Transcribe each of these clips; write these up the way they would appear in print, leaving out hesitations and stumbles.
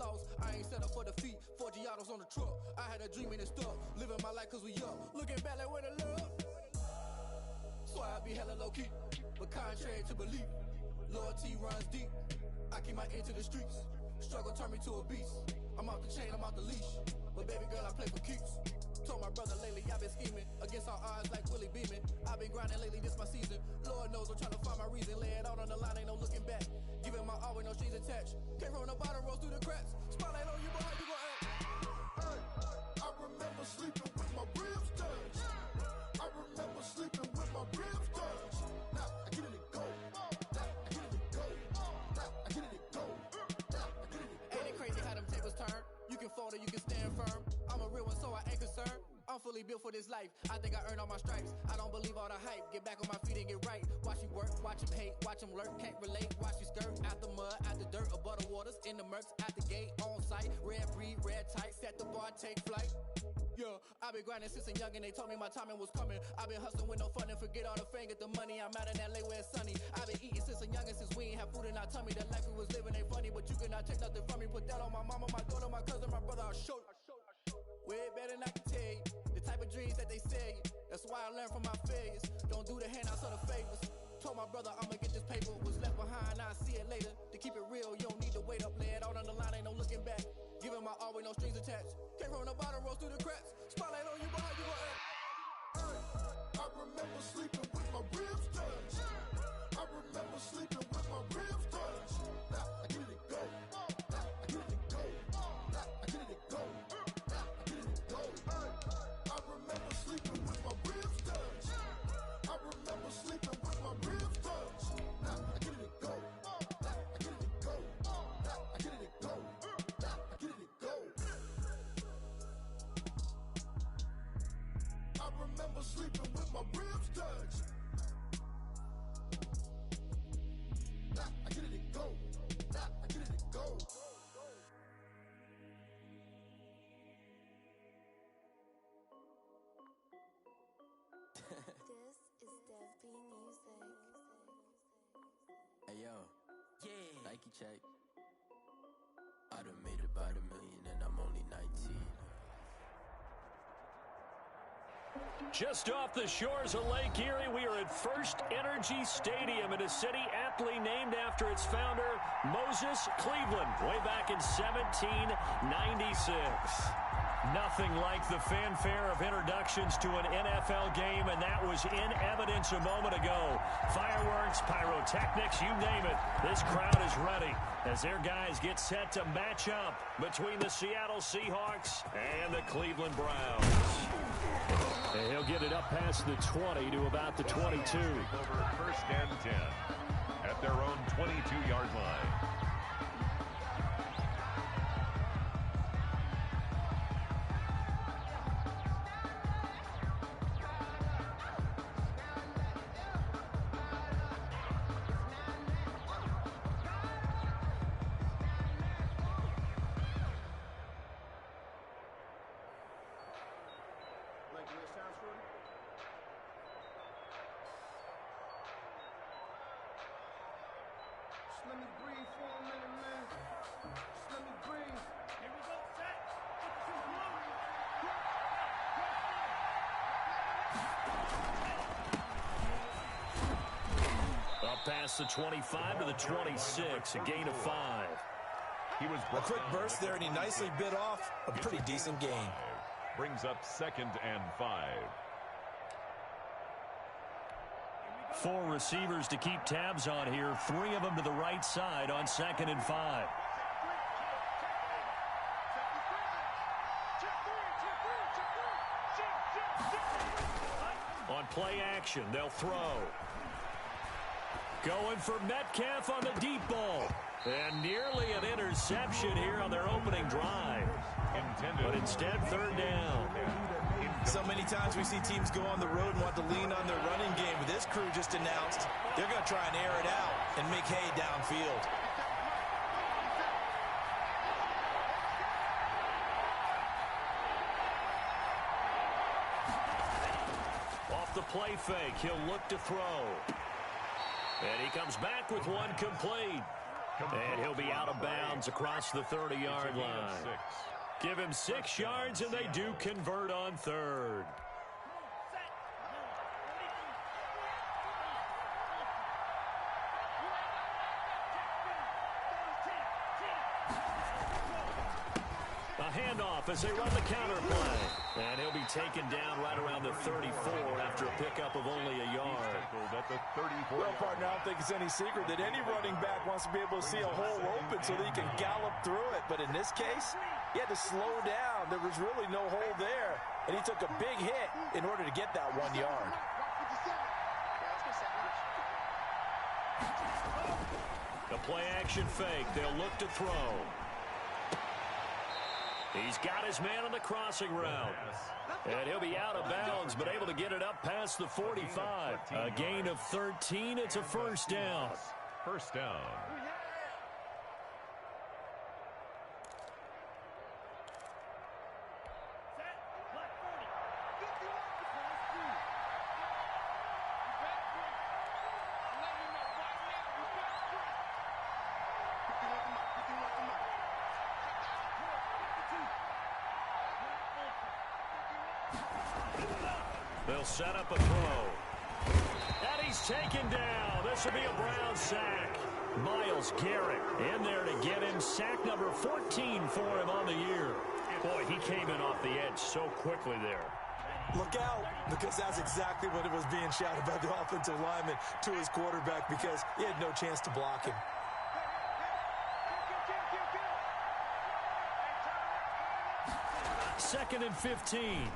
loss. I ain't set up for defeat. 4 Giottos on the truck. I had a dream and it stuck. Living my life cause we up. Looking back like where the love. So I be hella low key. But contrary to belief, loyalty runs deep. I keep my ear to the streets. Struggle turned me to a beast. I'm off the chain, I'm off the leash. But baby girl, I play for keeps. Told my brother lately, I've been scheming. Against all odds like Willie Beeman. I've been grinding lately, this my season. Lord knows I'm trying to find my reason. Lay it out on the line, ain't no looking back. Giving my all with no strings attached. Came from the bottom, rose through the cracks. Spotlight on you, but how you gon' act? Hey, I remember sleeping with my ribs touched. I remember sleeping with my ribs touched. Now I get it and go. Now I get it and go. Now I get it and go. Now I get it and go. Ain't it crazy how them tables turn? You can fold or you can stand firm. I'm a real one, so I ain't concerned. I'm fully built for this life. I think I earned all my stripes. I don't believe all the hype. Get back on my feet and get right. Watch you work, watch him hate, watch him lurk. Can't relate, watch you skirt. Out the mud, out the dirt, above the waters, in the murks, out the gate, on site. Red breed, red tight, set the bar, take flight. Yeah, I've been grinding since a youngin', they told me my timing was coming. I've been hustling with no fun and forget all the fame, get the money. I'm out in LA where it's sunny. I've been eating since a youngin', since we ain't have food in our tummy. The life we was living ain't funny, but you cannot take nothing from me. Put that on my mama, my daughter, my cousin, my brother, I'll show you. Way better than I can tell you. The type of dreams that they sell you. That's why I learned from my failures. Don't do the handouts or the favors. Told my brother I'ma get this paper. Was left behind, I'll see it later. To keep it real, you don't need to wait up. Lay it out on the line, ain't no looking back. Giving my all with no strings attached. Came from the bottom, rose through the cracks. Spotlight on you, but how you gon' act? Hey, I remember sleeping with my ribs touched. I remember sleeping with my ribs touched. Now I get it and go. Now I get it and go. Now I get it and go. Now I get it and go. Hey, I remember sleeping with my ribs touched. I remember sleeping with my ribs touched. Now I get it and go. Now I get it and go. Now I get it and go. Now I get it and go. I remember sleeping with my ribs touched. Now I get it and go. Now I get it and go. This is Dev B Music. Hey yo, yeah, Nike check. I done made about $1 million and I'm only 19. Just off the shores of Lake Erie, we are at First Energy Stadium in a city aptly named after its founder, Moses Cleveland, way back in 1796. Nothing like the fanfare of introductions to an NFL game, and that was in evidence a moment ago. Fireworks, pyrotechnics, you name it. This crowd is ready as their guys get set to match up between the Seattle Seahawks and the Cleveland Browns. And he'll get it up past the 20 to about the 22. Over 1st and 10 at their own 22-yard line. Let me breathe for a minute, man. Just let me breathe. Here we go, set. Up past the 25 to the 26, a gain of 5. He was a quick burst there, and he nicely bit off a pretty decent gain. Brings up 2nd and 5. 4 receivers to keep tabs on here. 3 of them to the right side on 2nd and 5. On play action, they'll throw. Going for Metcalf on the deep ball. And nearly an interception here on their opening drive. But instead, 3rd down. So many times we see teams go on the road and want to lean on their running game. But this crew just announced they're going to try and air it out and make hay downfield. Off the play fake, he'll look to throw. And he comes back with one complete. And he'll be out of bounds across the 30-yard line. Give him 6 yards, and they do convert on third. A handoff as they run the counter play. And he'll be taken down right around the 34 after a pickup of only a yard. Well, partner, I don't think it's any secret that any running back wants to be able to see a hole open so that he can gallop through it. But in this case, he had to slow down. There was really no hole there. And he took a big hit in order to get that 1 yard. The play action fake. They'll look to throw. He's got his man on the crossing route. And he'll be out of bounds, but able to get it up past the 45. A gain of 13. It's a first down. First down. They'll set up a throw. And he's taken down. This will be a Brown sack. Myles Garrett in there to get him. Sack number 14 for him on the year. Boy, he came in off the edge so quickly there. Look out, because that's exactly what it was being shouted by the offensive lineman to his quarterback, because he had no chance to block him. Second and 15.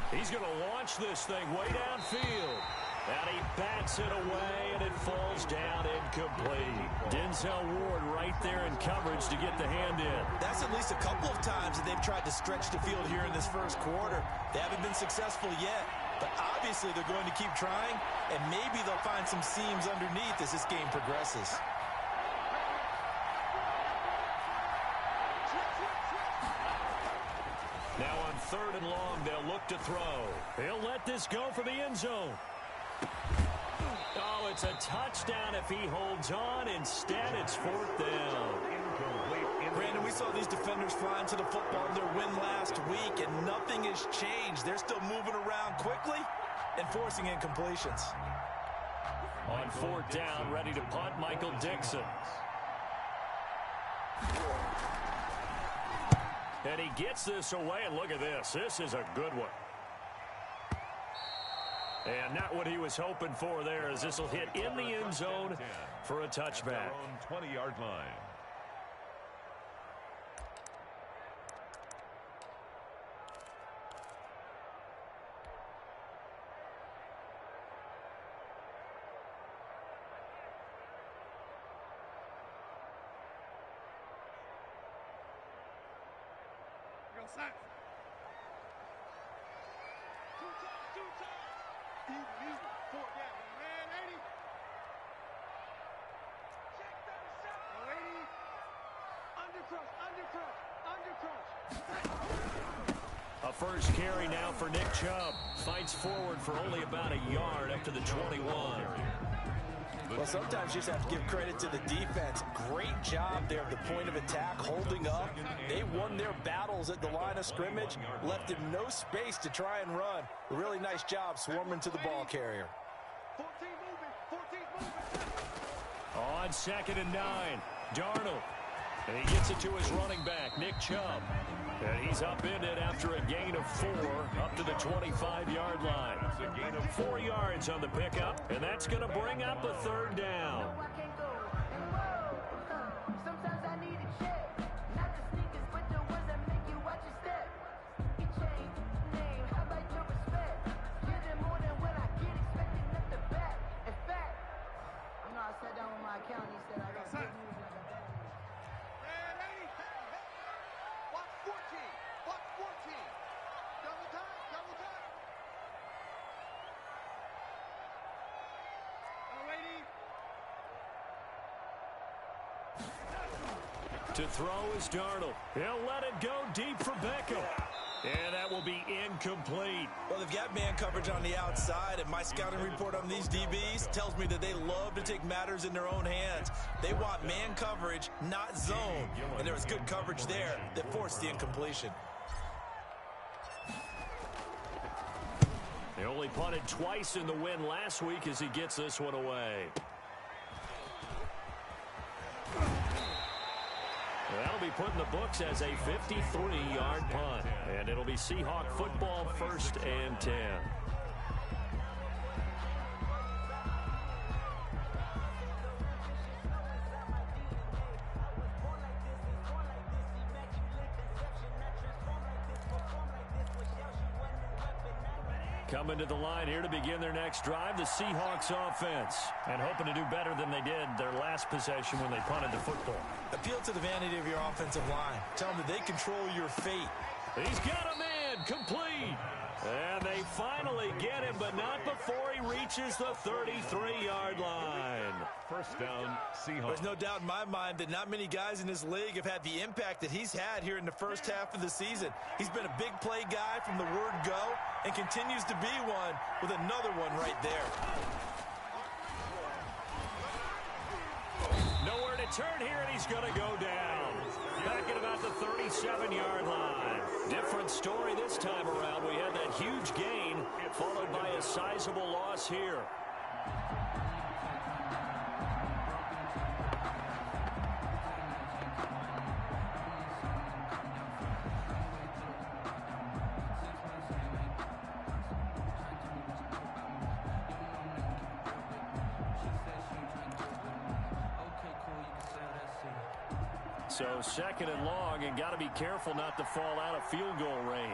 He's going to launch this thing way downfield. And he bats it away, and it falls down incomplete. Denzel Ward right there in coverage to get the hand in. That's at least a couple of times that they've tried to stretch the field here in this first quarter. They haven't been successful yet, but obviously they're going to keep trying, and maybe they'll find some seams underneath as this game progresses. Now on third and long, they'll look to throw. He'll let this go for the end zone. Oh, it's a touchdown if he holds on. Instead, it's fourth down. Brandon, we saw these defenders flying to the football in their win last week, and nothing has changed. They're still moving around quickly and forcing incompletions. On fourth down, ready to punt, Michael Dixon. And he gets this away, and look at this. This is a good one. And not what he was hoping for there, as this will hit in the end zone for a touchback. 20-yard line. A first carry now for Nick Chubb. Fights forward for only about a yard up to the 21. Well, sometimes you just have to give credit to the defense. Great job there at the point of attack, holding up. They won their battles at the line of scrimmage, left him no space to try and run. A really nice job swarming to the ball carrier. 14 moving. On second and 9, Darnold. And he gets it to his running back, Nick Chubb. And he's upended after a gain of 4 up to the 25-yard line. 4 yards on the pickup, and that's going to bring up a third down. To throw is Darnold. He'll let it go deep for Beckham. And that will be incomplete. Well, they've got man coverage on the outside, and my scouting report on these DBs tells me that they love to take matters in their own hands. They want man coverage, not zone. And there was good coverage there that forced the incompletion. They only punted twice in the win last week as he gets this one away. That'll be put in the books as a 53-yard punt. And it'll be Seahawk football, 1st and 10. Coming to the line here to begin their next drive, the Seahawks offense. And hoping to do better than they did their last possession when they punted the football. Appeal to the vanity of your offensive line. Tell them that they control your fate. He's got a man, complete. And they finally get him, but not before he reaches the 33-yard line. First down, Seahawks. There's no doubt in my mind that not many guys in this league have had the impact that he's had here in the first half of the season. He's been a big play guy from the word go and continues to be one with another one right there. Nowhere to turn here, and he's going to go down. Back at about the 37-yard line. Different story this time around. We had that huge gain followed by a sizable loss here. So 2nd and long, and got to be careful not to fall out of field goal range.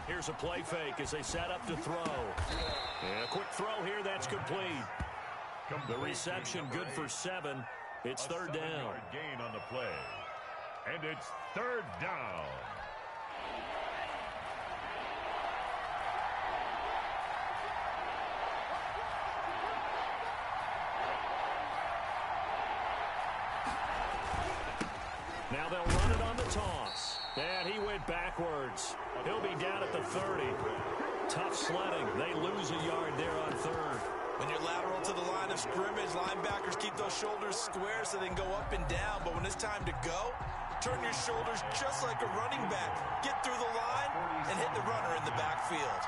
Here's a play fake as they set up to throw. And a quick throw here, that's complete. The reception good for 7. It's 3rd down. Gain on the play. And it's 3rd down. Now they'll run it on the toss. And he went backwards. He'll be down at the 30. Tough sledding. They lose a yard there on 3rd. When you're lateral to the line of scrimmage, linebackers keep those shoulders square so they can go up and down. But when it's time to go, turn your shoulders just like a running back. Get through the line and hit the runner in the backfield.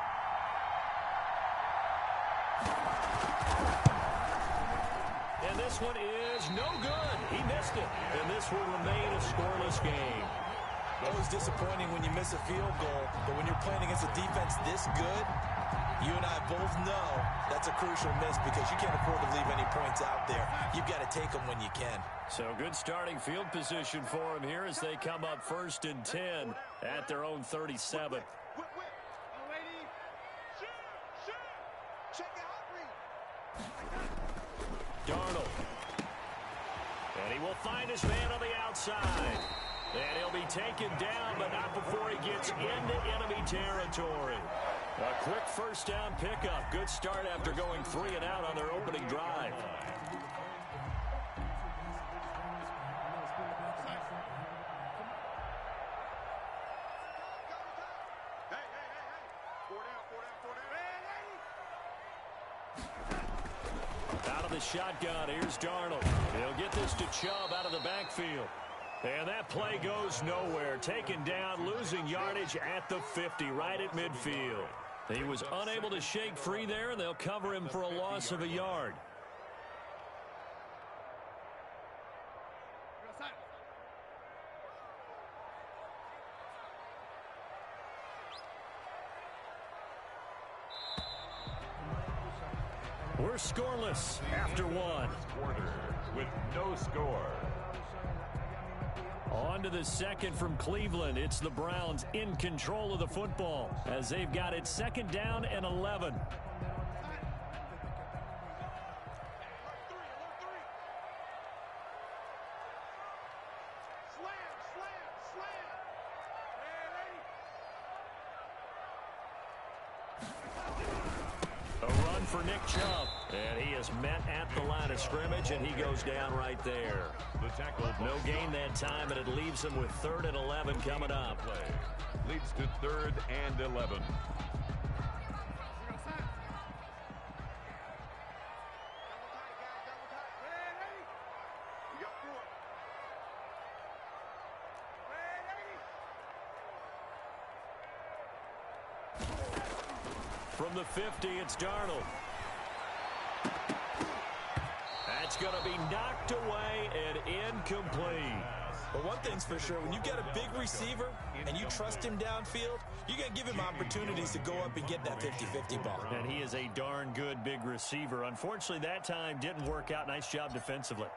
And this one is no good. He missed it. And this will remain a scoreless game. Always disappointing when you miss a field goal, but when you're playing against a defense this good, you and I both know that's a crucial miss because you can't afford to leave any points out there. You've got to take them when you can. So good starting field position for him here as they come up 1st and 10 at their own 37. Darnold. And he will find his man on the outside. And he'll be taken down, but not before he gets into enemy territory. A quick 1st down pickup. Good start after going 3 and out on their opening drive. Out of the shotgun, here's Darnold. He'll get this to Chubb out of the backfield. And that play goes nowhere. Taken down, losing yardage at the 50, right at midfield. He was unable to shake free there, and they'll cover him for a loss of a yard. We're scoreless after 1. Quarter with no score. On to the 2nd from Cleveland. It's the Browns in control of the football as they've got it 2nd down and 11. for Nick Chubb. And he is met at the line of scrimmage, and he goes down right there. No gain that time, and it leaves him with 3rd and 11 coming up. Leads to 3rd and 11. From the 50, it's Darnold. That's going to be knocked away and incomplete. But one thing's for sure, when you get a big receiver and you trust him downfield, you're going to give him opportunities to go up and get that 50-50 ball. And he is a darn good big receiver. Unfortunately, that time didn't work out. Nice job defensively.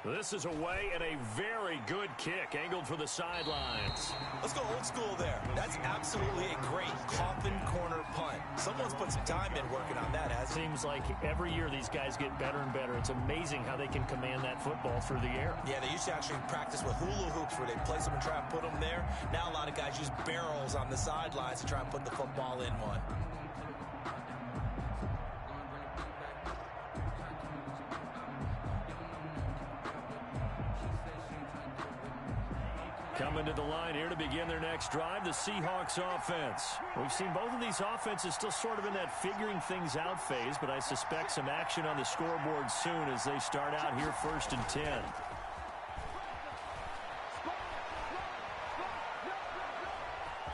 This is away and a very good kick angled for the sidelines. Let's go old school there. That's absolutely a great coffin corner punt. Someone's put some time in working on that, hasn't it? Seems like every year these guys get better and better. It's amazing how they can command that football through the air. Yeah, they used to actually practice with hula hoops where they place them and try and put them there. Now a lot of guys use barrels on the sidelines to try and put the football in one. Coming to the line here to begin their next drive, the Seahawks offense. We've seen both of these offenses still sort of in that figuring things out phase, but I suspect some action on the scoreboard soon as they start out here 1st and 10.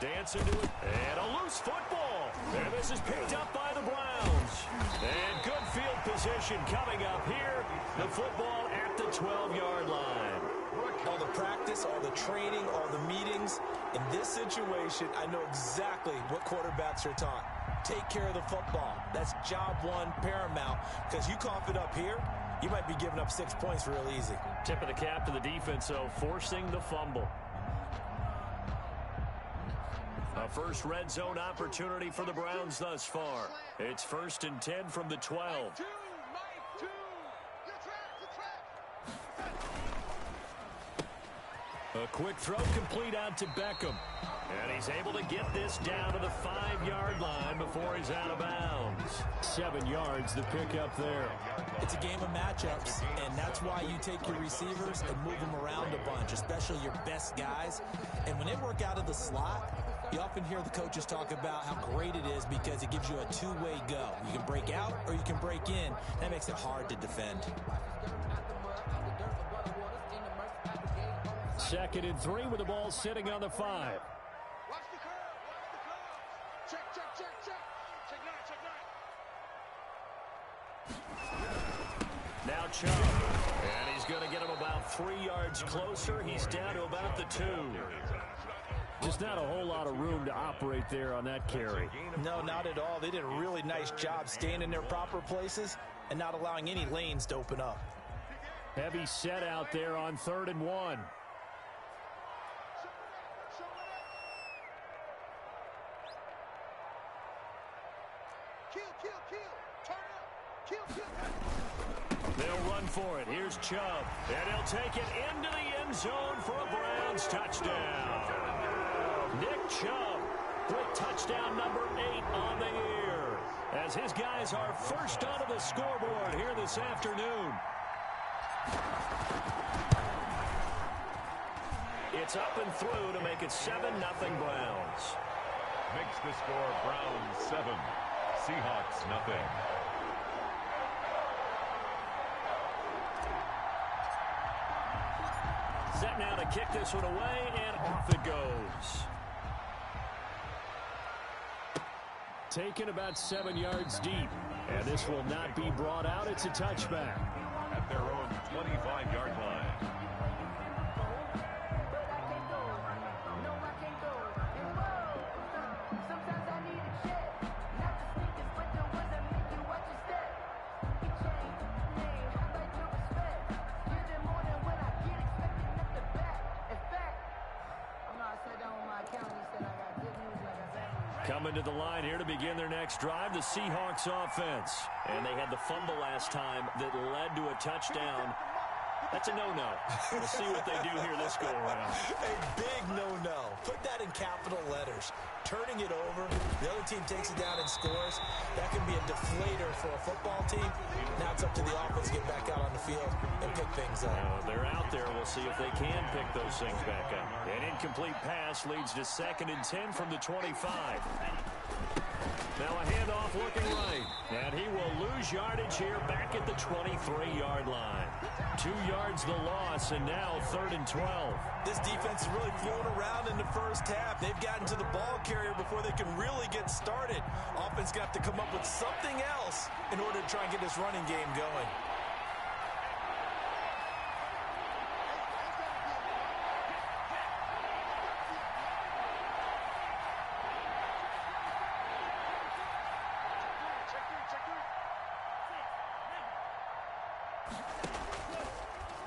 Dance into it, and a loose football. And this is picked up by the Browns. And good field position coming up here. The football at the 12-yard line. All the practice, all the training, all the meetings. In this situation, I know exactly what quarterbacks are taught. Take care of the football. That's job one, paramount. Because you cough it up here, you might be giving up 6 points real easy. Tip of the cap to the defense, though, forcing the fumble. A first red zone opportunity for the Browns thus far. It's 1st and 10 from the 12. A quick throw complete out to Beckham. And he's able to get this down to the 5-yard line before he's out of bounds. 7 yards, the pickup there. It's a game of matchups, and that's why you take your receivers and move them around a bunch, especially your best guys. And when they work out of the slot, you often hear the coaches talk about how great it is because it gives you a two-way go. You can break out or you can break in. That makes it hard to defend. 2nd and 3 with the ball sitting on the 5. Watch the curve. Check. Check nine. Now Chubb. And he's going to get him about 3 yards closer. He's down to about the 2. Just not a whole lot of room to operate there on that carry. No, not at all. They did a really nice job staying in their proper places and not allowing any lanes to open up. Heavy set out there on 3rd and 1. They'll run for it. Here's Chubb. And he'll take it into the end zone for a Browns touchdown. Nick Chubb with touchdown number 8 on the year, as his guys are first onto the scoreboard here this afternoon. It's up and through to make it 7-0 Browns. Makes the score Browns 7, Seahawks nothing. Set now to kick this one away, and off it goes. Taken about 7 yards deep, and this will not be brought out. It's a touchback. At their own 25-yard line. Coming to the line here to begin their next drive, the Seahawks offense. And they had the fumble last time that led to a touchdown. That's a no-no. We'll see what they do here this go-around. A big no-no. Put that in capital letters. Turning it over, the other team takes it down and scores. That can be a deflator for a football team. Now it's up to the offense to get back out on the field and pick things up. They're out there. We'll see if they can pick those things back up. An incomplete pass leads to 2nd and 10 from the 25. Now a handoff looking right. And he will lose yardage here back at the 23-yard line. 2 yards the loss, and now 3rd and 12. This defense is really flown around in the first half. They've gotten to the ball carrier before they can really get started. Offense got to come up with something else in order to try and get this running game going.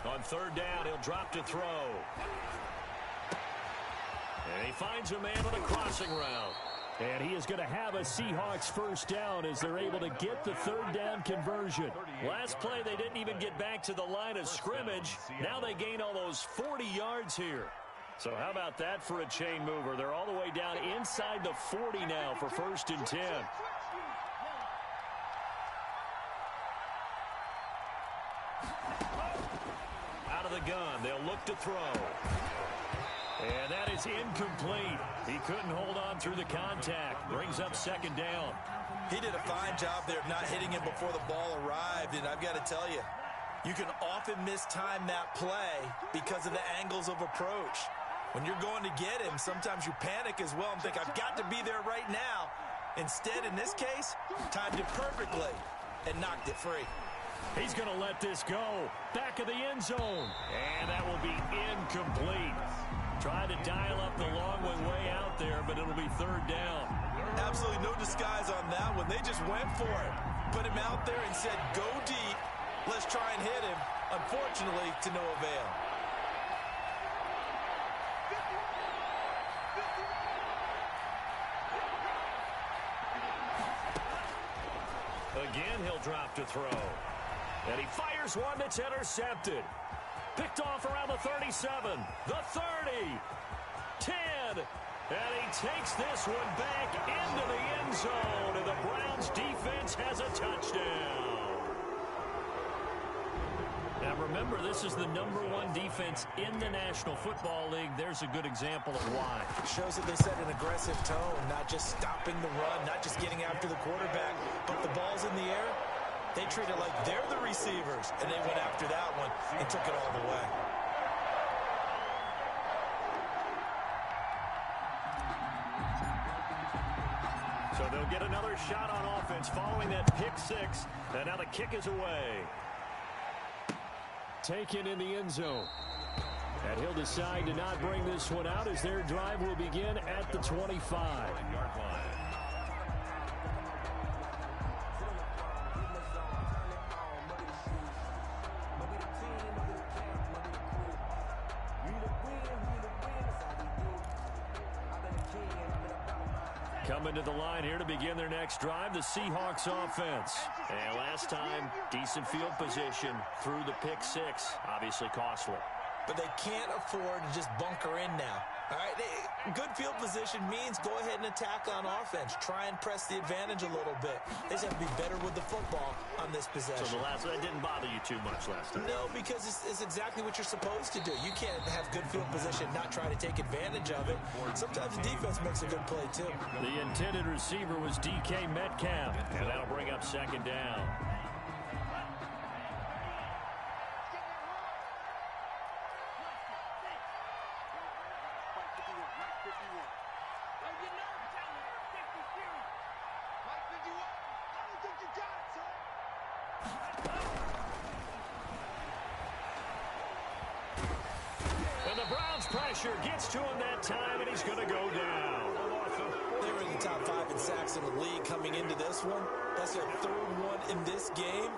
On 3rd down, he'll drop to throw. And he finds a man on a crossing route. And he is going to have a Seahawks first down as they're able to get the 3rd down conversion. Last play, they didn't even get back to the line of scrimmage. Now they gain almost 40 yards here. So how about that for a chain mover? They're all the way down inside the 40 now for 1st and 10. Out of the gun, they'll look to throw. And that is incomplete. He couldn't hold on through the contact. Brings up 2nd down. He did a fine job there of not hitting him before the ball arrived, and I've got to tell you, you can often mistime that play because of the angles of approach. When you're going to get him, sometimes you panic as well and think, I've got to be there right now. Instead, in this case, timed it perfectly and knocked it free. He's going to let this go. Back of the end zone. And that will be incomplete. Trying to dial up the long way out there, but it'll be 3rd down. Absolutely no disguise on that one. They just went for it. Put him out there and said, go deep. Let's try and hit him. Unfortunately, to no avail. Again, he'll drop to throw. And he fires one that's intercepted. Picked off around the 37, the 30, 10. And he takes this one back into the end zone. And the Browns defense has a touchdown. Now remember, this is the #1 defense in the National Football League. There's a good example of why. Shows that they set an aggressive tone, not just stopping the run, not just getting after the quarterback, but the ball's in the air. They treat it like they're the receivers, and they went after that one and took it all the way. So they'll get another shot on offense following that pick 6, and now the kick is away. Taken in the end zone. And he'll decide to not bring this one out as their drive will begin at the 25-yard line. Coming to the line here to begin their next drive, the Seahawks offense. And last time, decent field position through the pick 6. Obviously costly. But they can't afford to just bunker in now. All right, good field position means go ahead and attack on offense. Try and press the advantage a little bit. They just have to be better with the football on this possession. So that didn't bother you too much last time? No, because it's exactly what you're supposed to do. You can't have good field position, not try to take advantage of it. Sometimes the defense makes a good play, too. The intended receiver was DK Metcalf, and that'll bring up 2nd down. And the Browns pressure gets to him that time, and he's going to go down. They were in the top 5 in sacks in the league coming into this one. That's their 3rd one in this game.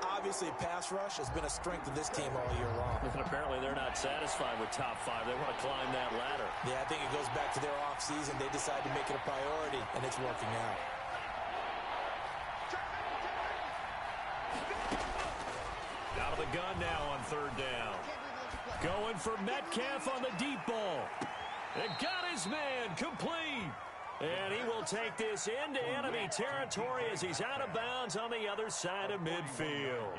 Obviously, pass rush has been a strength of this team all year long. And apparently they're not satisfied with top 5. They want to climb that ladder. Yeah, I think it goes back to their offseason. They decided to make it a priority, and it's working out. Out of the gun now on 3rd down. Going for Metcalf on the deep ball. It got his man complete. And he will take this into enemy territory as he's out of bounds on the other side of midfield.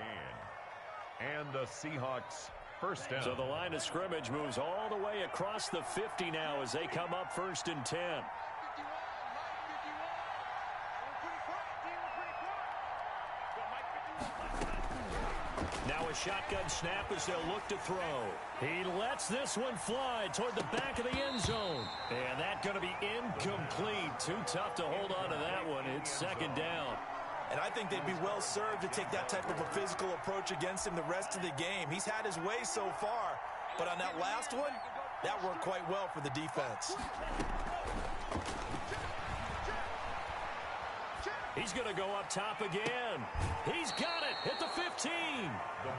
And the Seahawks first down. So the line of scrimmage moves all the way across the 50 now as they come up 1st and 10. Now a shotgun snap as they'll look to throw. He lets this one fly toward the back of the end zone. And that's going to be incomplete. Too tough to hold on to that one. It's 2nd down. And I think they'd be well served to take that type of a physical approach against him the rest of the game. He's had his way so far. But on that last one, that worked quite well for the defense. He's going to go up top again. He's got it at the 15.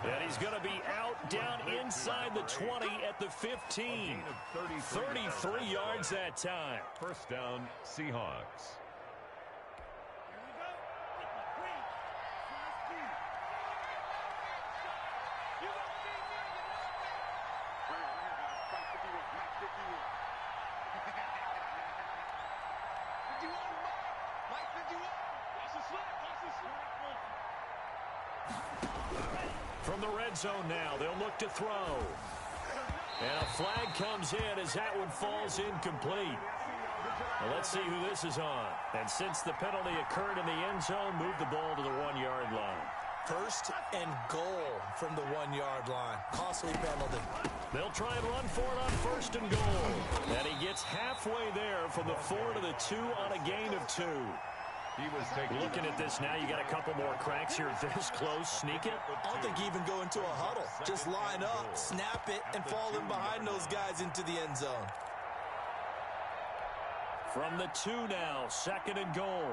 And he's going to be out down inside the 20 at the 15. 33 yards that time. First down, Seahawks. From the red zone now, they'll look to throw. And a flag comes in as that one falls incomplete. Well, let's see who this is on. And since the penalty occurred in the end zone, move the ball to the 1-yard line. 1st and goal from the 1-yard line. Costly penalty. They'll try and run for it on 1st and goal. And he gets halfway there from the 4 to the 2 on a gain of 2. He was taking Looking at this now, you got a couple more cracks here this close. Sneak it. I don't think even go into a huddle. Just line up, snap it, and fall in behind those guys into the end zone. From the 2 now, 2nd and goal.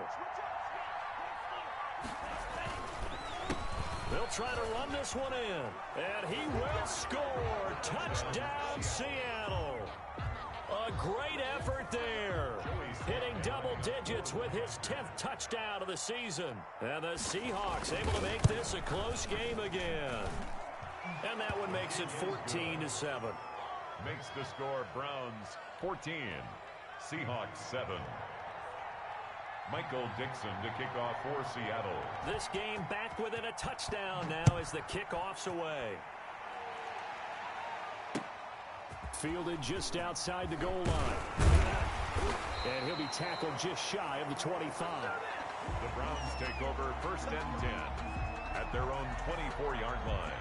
They'll try to run this one in. And he will score. Touchdown, Seattle. A great effort there. Hitting double digits with his 10th touchdown of the season. And the Seahawks able to make this a close game again. And that one makes it 14-7. Makes the score Browns 14, Seahawks 7. Michael Dixon to kick off for Seattle. This game back within a touchdown now as the kickoff's away. Fielded just outside the goal line. And he'll be tackled just shy of the 25. The Browns take over 1st and 10 at their own 24-yard line.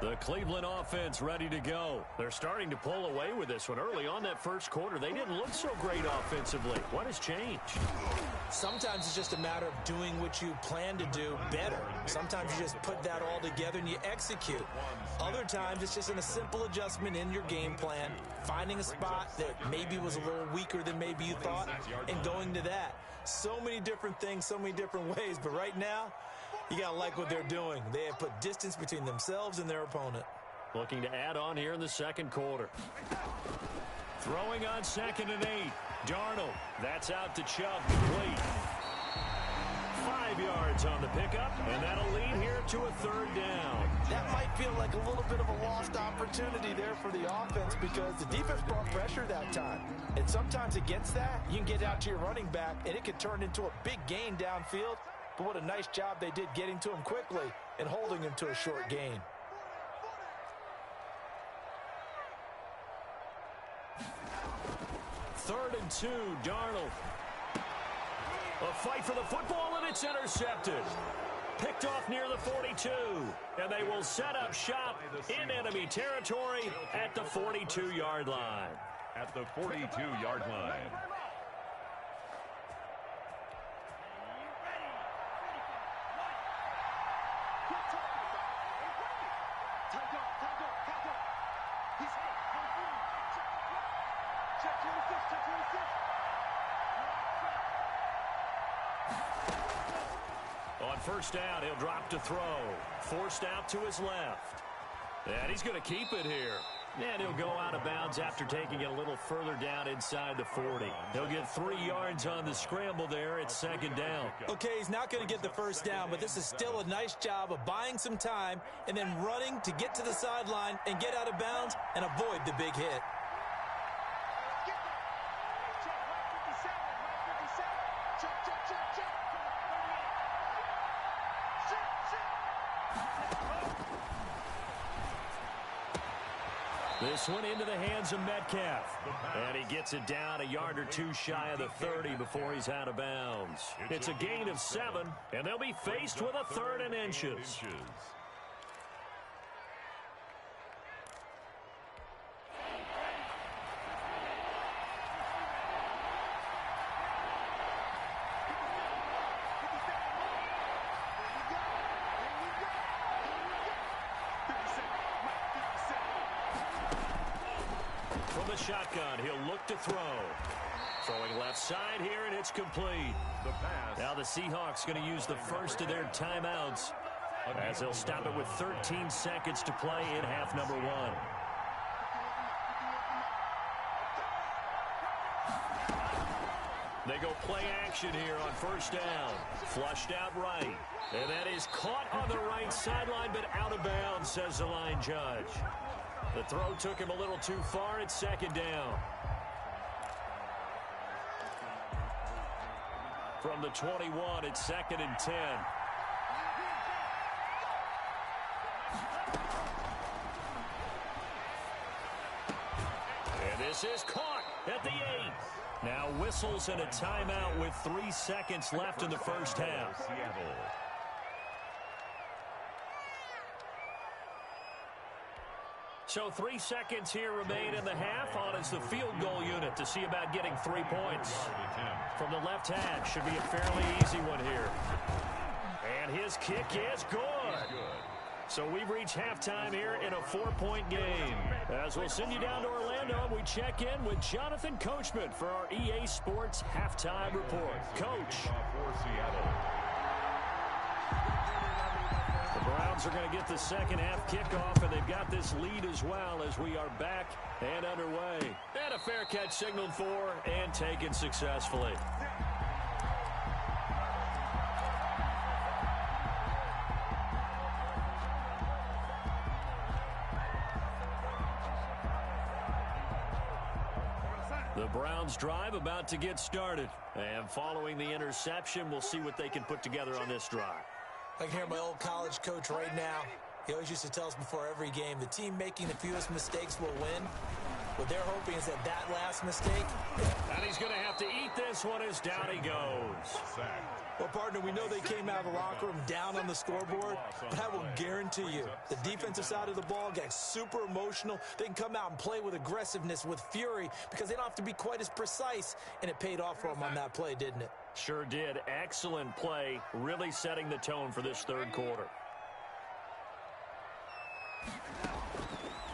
The Cleveland offense ready to go. They're starting to pull away with this one. Early on that 1st quarter, they didn't look so great offensively. What has changed? Sometimes it's just a matter of doing what you plan to do better. Sometimes you just put that all together and you execute. Other times it's just a simple adjustment in your game plan, finding a spot that maybe was a little weaker than maybe you thought, and going to that. So many different things, so many different ways, but right now, you got to like what they're doing. They have put distance between themselves and their opponent. Looking to add on here in the 2nd quarter. Throwing on 2nd and 8. Darnold. That's out to Chubb. Complete. 5 yards on the pickup, and that'll lead here to a 3rd down. That might feel like a little bit of a lost opportunity there for the offense because the defense brought pressure that time. And sometimes against that, you can get out to your running back, and it could turn into a big gain downfield. But what a nice job they did getting to him quickly and holding him to a short gain. Third and 2, Darnold. A fight for the football, and it's intercepted. Picked off near the 42. And they will set up shop in enemy territory at the 42-yard line. At the 42-yard line. On 1st down, he'll drop to throw. Forced out to his left. And he's going to keep it here. And he'll go out of bounds after taking it a little further down inside the 40. He'll get 3 yards on the scramble there at second down. Okay, he's not going to get the first down, but this is still a nice job of buying some time and then running to get to the sideline and get out of bounds and avoid the big hit. This one into the hands of Metcalf. And he gets it down a yard or two shy of the 30 before he's out of bounds. It's a gain of 7, and they'll be faced with a 3rd and inches. From the shotgun, he'll look to throw. Throwing left side here, and it's complete. Now the Seahawks going to use the first of their timeouts as they'll stop it with 13 seconds to play in half number 1. They go play action here on first down. Flushed out right. And that is caught on the right sideline, but out of bounds, says the line judge. The throw took him a little too far at second down. From the 21, it's 2nd and 10. And this is caught at the 8. Now whistles and a timeout with 3 seconds left in the first half. So 3 seconds here remain in the half. On is the field goal unit to see about getting 3 points. From the left hash, should be a fairly easy one here. And his kick is good. So we've reached halftime here in a 4-point game. As we'll send you down to Orlando, we check in with Jonathan Coachman for our EA Sports Halftime Report. Coach. The Browns are going to get the second half kickoff, and they've got this lead as well as we are back and underway. And a fair catch signaled for and taken successfully. The Browns drive about to get started. And following the interception, we'll see what they can put together on this drive. I can hear my old college coach right now. He always used to tell us before every game, the team making the fewest mistakes will win. What they're hoping is that last mistake. And he's going to have to eat this one as down he goes. Well, partner, we know they came out of the locker room down on the scoreboard, but I will guarantee you the defensive side of the ball got super emotional. They can come out and play with aggressiveness, with fury, because they don't have to be quite as precise, and it paid off for them on that play, didn't it? Sure did. Excellent play, really setting the tone for this third quarter.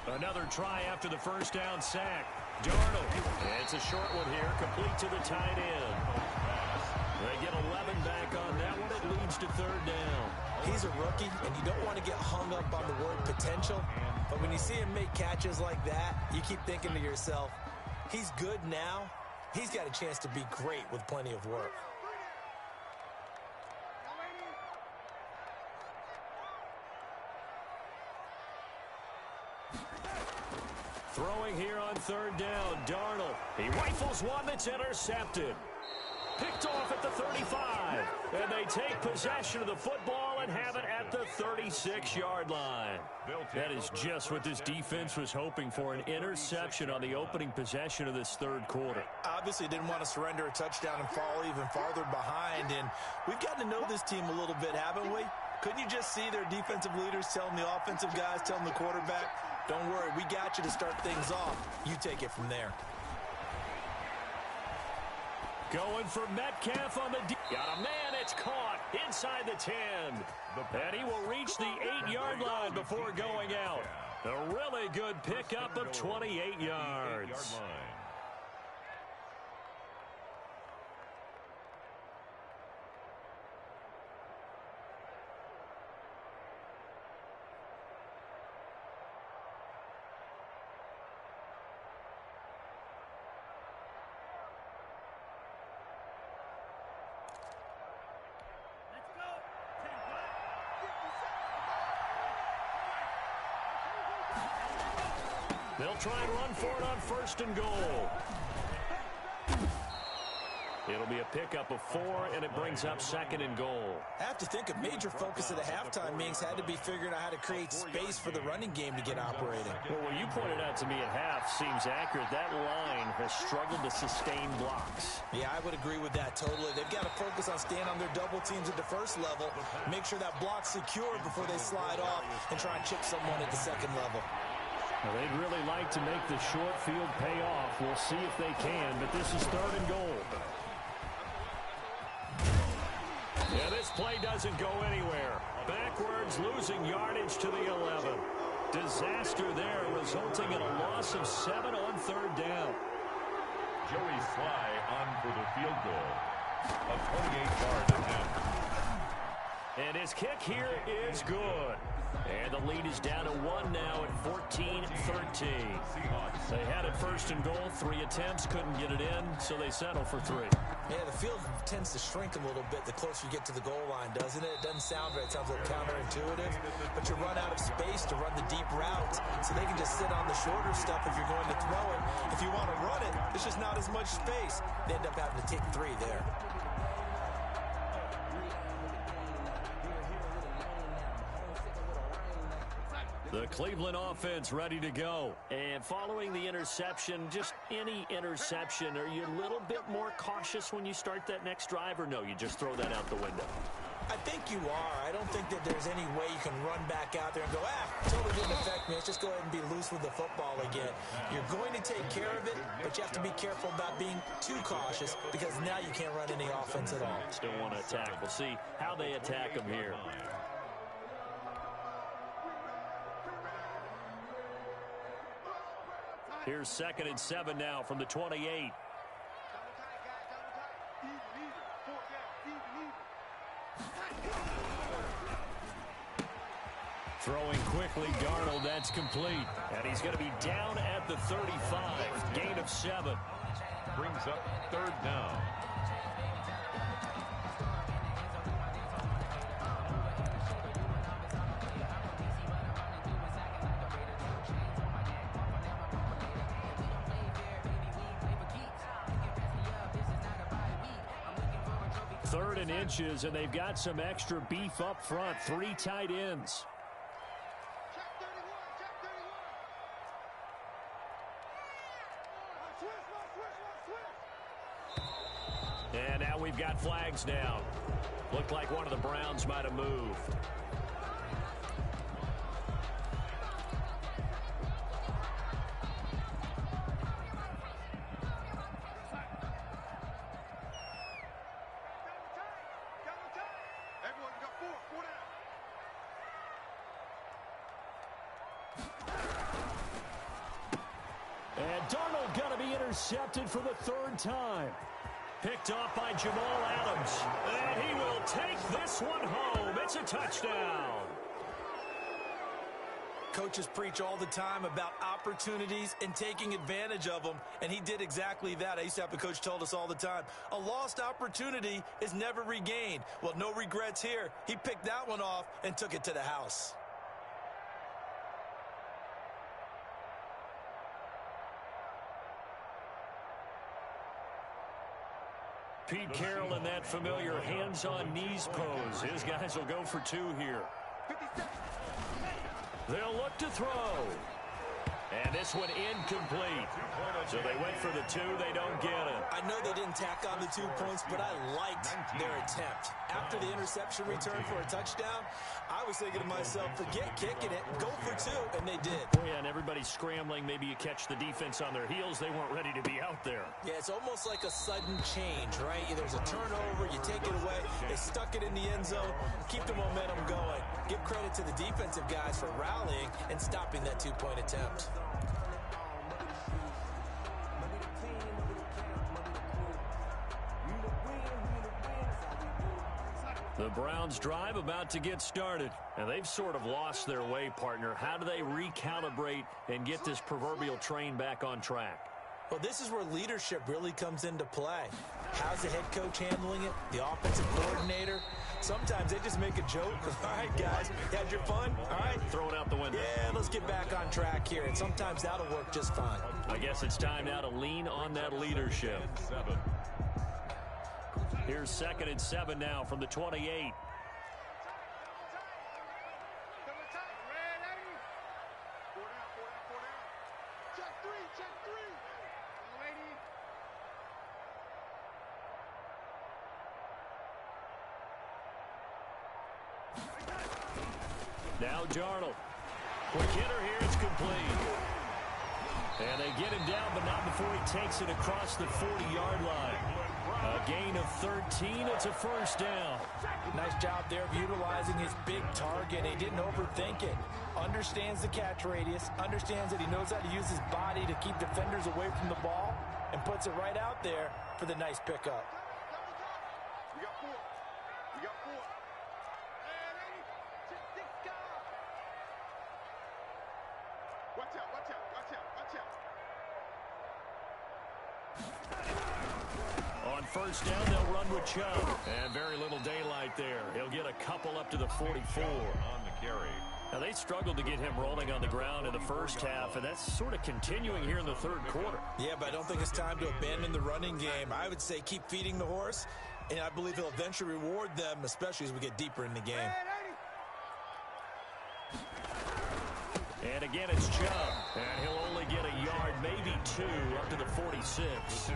Another try after the first down sack. Darnold. It's a short one here, complete to the tight end. They get 11 back on that one. It leads to third down. He's a rookie, and you don't want to get hung up on the word potential. But when you see him make catches like that, you keep thinking to yourself, he's good now. He's got a chance to be great with plenty of work. Throwing here on third down, Darnold. He rifles one that's intercepted. Picked off at the 35. And they take possession of the football and have it at the 36-yard line. That is just what this defense was hoping for, an interception on the opening possession of this third quarter. Obviously didn't want to surrender a touchdown and fall even farther behind. And we've gotten to know this team a little bit, haven't we? Couldn't you just see their defensive leaders telling the offensive guys, telling the quarterback, don't worry, we got you to start things off. You take it from there. Going for Metcalf on the D. Got a man, it's caught inside the 10. And he will reach the 8-yard line before going out. A really good pickup of 28 yards. They'll try and run for it on 1st and goal. It'll be a pickup of 4, and it brings up 2nd and goal. I have to think a major focus of the halftime meetings had to be figuring out how to create space for the running game to get operating. Well, what you pointed out to me at half seems accurate. That line has struggled to sustain blocks. Yeah, I would agree with that totally. They've got to focus on staying on their double teams at the first level, make sure that block's secure before they slide off, and try and chip someone at the second level. Well, they'd really like to make the short field pay off. We'll see if they can, but this is 3rd and goal. Yeah, this play doesn't go anywhere. Backwards, losing yardage to the 11. Disaster there, resulting in a loss of 7 on 3rd down. Joey Sly on for the field goal. A 28-yard attempt. And his kick here is good. And the lead is down to 1 now at 14-13. They had it 1st and goal, 3 attempts, couldn't get it in, so they settle for 3. Yeah, the field tends to shrink a little bit the closer you get to the goal line, doesn't it? It doesn't sound right. It sounds a little counterintuitive. But you run out of space to run the deep routes, so they can just sit on the shorter stuff if you're going to throw it. If you want to run it, there's just not as much space. They end up having to take 3 there. The Cleveland offense ready to go. And following the interception, just any interception, are you a little bit more cautious when you start that next drive, or no, you just throw that out the window? I think you are. I don't think that there's any way you can run back out there and go, totally didn't affect me. Let's just go ahead and be loose with the football again. You're going to take care of it, but you have to be careful about being too cautious because now you can't run any offense at all. Still want to attack. We'll see how they attack them here. Here's 2nd and 7 now from the 28. Throwing quickly, Darnold, that's complete. And he's going to be down at the 35. Gain of 7. Brings up 3rd down. Third and inches, and they've got some extra beef up front. 3 tight ends. And now we've got flags down. Looked like one of the Browns might have moved. And Darnold going to be intercepted for the 3rd time. Picked off by Jamal Adams. And he will take this one home. It's a touchdown. Coaches preach all the time about opportunities and taking advantage of them, and he did exactly that. I used to have a coach told us all the time, a lost opportunity is never regained. Well, no regrets here. He picked that one off and took it to the house. Pete Carroll in that familiar hands-on knees pose. His guys will go for 2 here. They'll look to throw. And this one incomplete. So they went for the 2. They don't get it. I know they didn't tack on the 2 points, but I liked their attempt. After the interception return for a touchdown, I was thinking to myself, forget kicking it, go for 2, and they did. Oh, yeah, and everybody's scrambling. Maybe you catch the defense on their heels. They weren't ready to be out there. Yeah, it's almost like a sudden change, right? There's a turnover, you take it away, they stuck it in the end zone, keep the momentum going. Give credit to the defensive guys for rallying and stopping that 2-point attempt. The Browns drive about to get started, and they've sort of lost their way, partner. How do they recalibrate and get this proverbial train back on track? Well, this is where leadership really comes into play. How's the head coach handling it? The offensive coordinator? Sometimes they just make a joke. All right, guys, you had your fun? All right. Throw it out the window. Yeah, let's get back on track here. And sometimes that'll work just fine. I guess it's time now to lean on that leadership. Here's 2nd and 7 now from the 28. Now Darnold. Quick hitter here. It's complete. And they get him down, but not before he takes it across the 40-yard line. A gain of 13. It's a first down. Nice job there of utilizing his big target. He didn't overthink it. Understands the catch radius. Understands that he knows how to use his body to keep defenders away from the ball. And puts it right out there for the nice pickup. We got 4. We got 4. Watch out, watch out, watch out, watch out. On first down, they'll run with Chubb. And very little daylight there. He'll get a couple up to the 44. On the carry. Now, they struggled to get him rolling on the ground in the first half, and that's sort of continuing here in the third quarter. Yeah, but I don't think it's time to abandon the running game. I would say keep feeding the horse, and I believe he'll eventually reward them, especially as we get deeper in the game. And again, it's Chubb. And he'll only get a yard, maybe 2, up to the 46.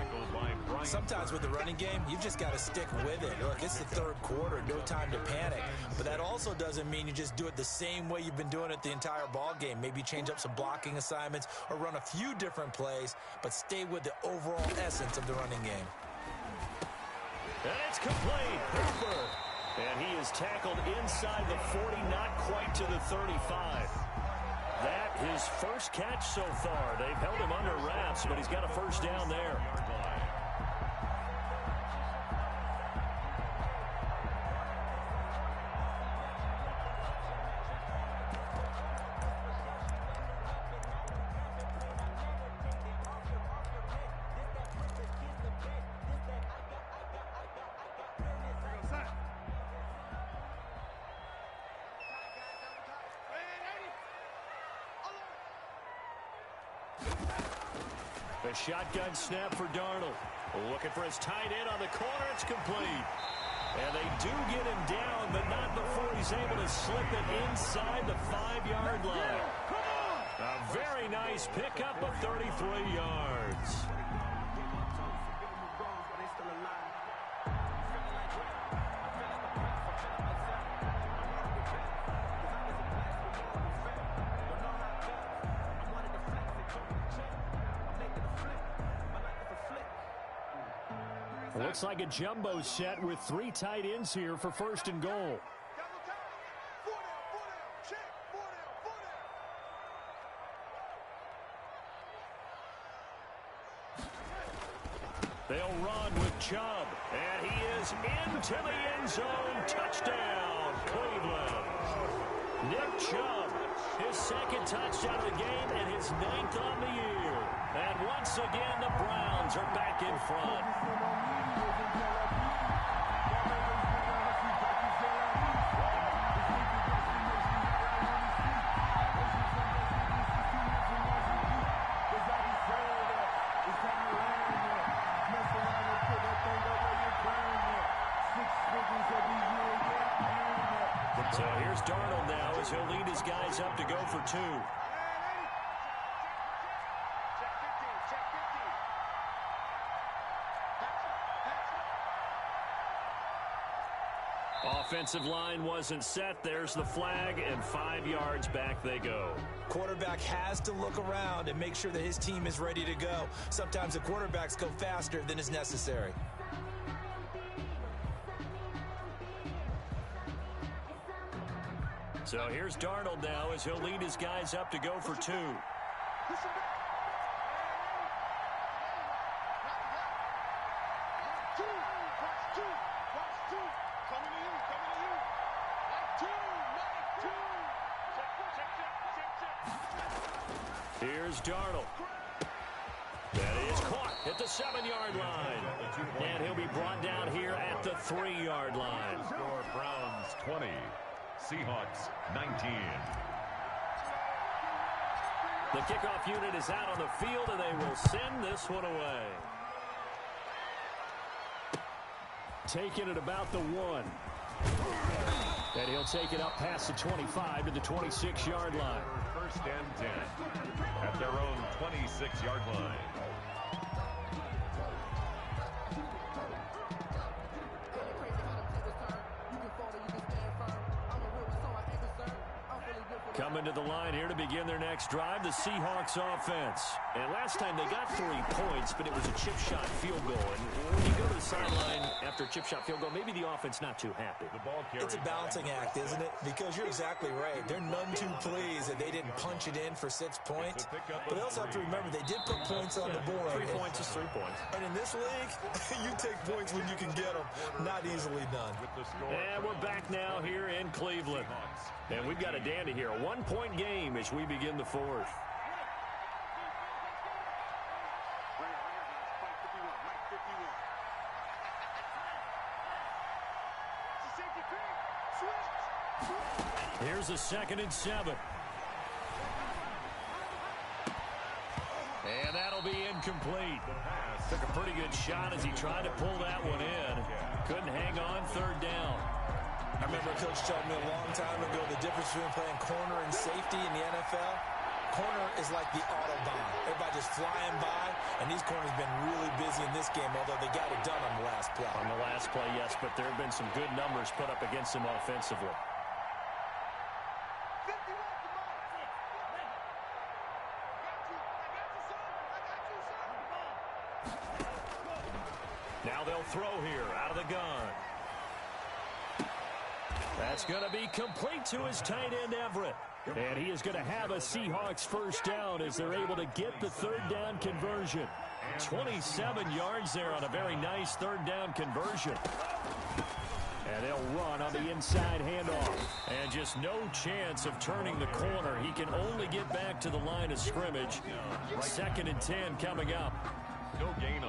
Sometimes with the running game, you've just got to stick with it. Look, it's the third quarter, no time to panic. But that also doesn't mean you just do it the same way you've been doing it the entire ball game. Maybe change up some blocking assignments or run a few different plays, but stay with the overall essence of the running game. And it's complete. Hooper. And he is tackled inside the 40, not quite to the 35. That his first catch so far. They've held him under wraps, but he's got a first down there. A shotgun snap for Darnold. Looking for his tight end on the corner. It's complete. And they do get him down, but not before he's able to slip it inside the 5-yard line. A very nice pickup of 33 yards. Looks like a jumbo set with 3 tight ends here for first and goal. They'll run with Chubb, and he is into the end zone. Touchdown, Cleveland. Nick Chubb, his second touchdown of the game and his 9th on the year. And once again, the Browns are back in front. So here's Darnold now as he'll lead his guys up to go for 2. Offensive line wasn't set. There's the flag, and 5 yards back they go. Quarterback has to look around and make sure that his team is ready to go. Sometimes the quarterbacks go faster than is necessary. So here's Darnold now as he'll lead his guys up to go for 2. Here's Darnold. That is caught at the 7-yard line. And he'll be brought down here at the 3-yard line. Browns 20. Seahawks 19. The kickoff unit is out on the field, and they will send this one away. Taking it about the 1. And he'll take it up past the 25 to the 26-yard line. First and 10 at their own 26-yard line. Coming to the line here to begin their next drive, the Seahawks offense. And last time they got 3 points, but it was a chip shot field goal. And when you go to the sideline after a chip shot field goal, maybe the offense not too happy. It's a balancing act, isn't it? Because you're exactly right. They're none too pleased that they didn't punch it in for 6 points. But they also have to remember they did put points on the board. 3 points is 3 points. And in this league, you take points when you can get them. Not easily done. And we're back now here in Cleveland. And we've got a dandy here. A 1-point game as we begin the 4th. Here's a 2nd and 7. And that'll be incomplete. Took a pretty good shot as he tried to pull that one in. Couldn't hang on 3rd down. I remember Coach told me a long time ago the difference between playing corner and safety in the NFL. Corner is like the Autobahn. Everybody just flying by, and these corners have been really busy in this game, although they got it done on the last play. On the last play, yes, but there have been some good numbers put up against them offensively. Now they'll throw here out of the gun. That's going to be complete to his tight end, Everett. And he is going to have a Seahawks first down as they're able to get the 3rd down conversion. 27 yards there on a very nice 3rd down conversion. And they'll run on the inside handoff. And just no chance of turning the corner. He can only get back to the line of scrimmage. 2nd and 10 coming up.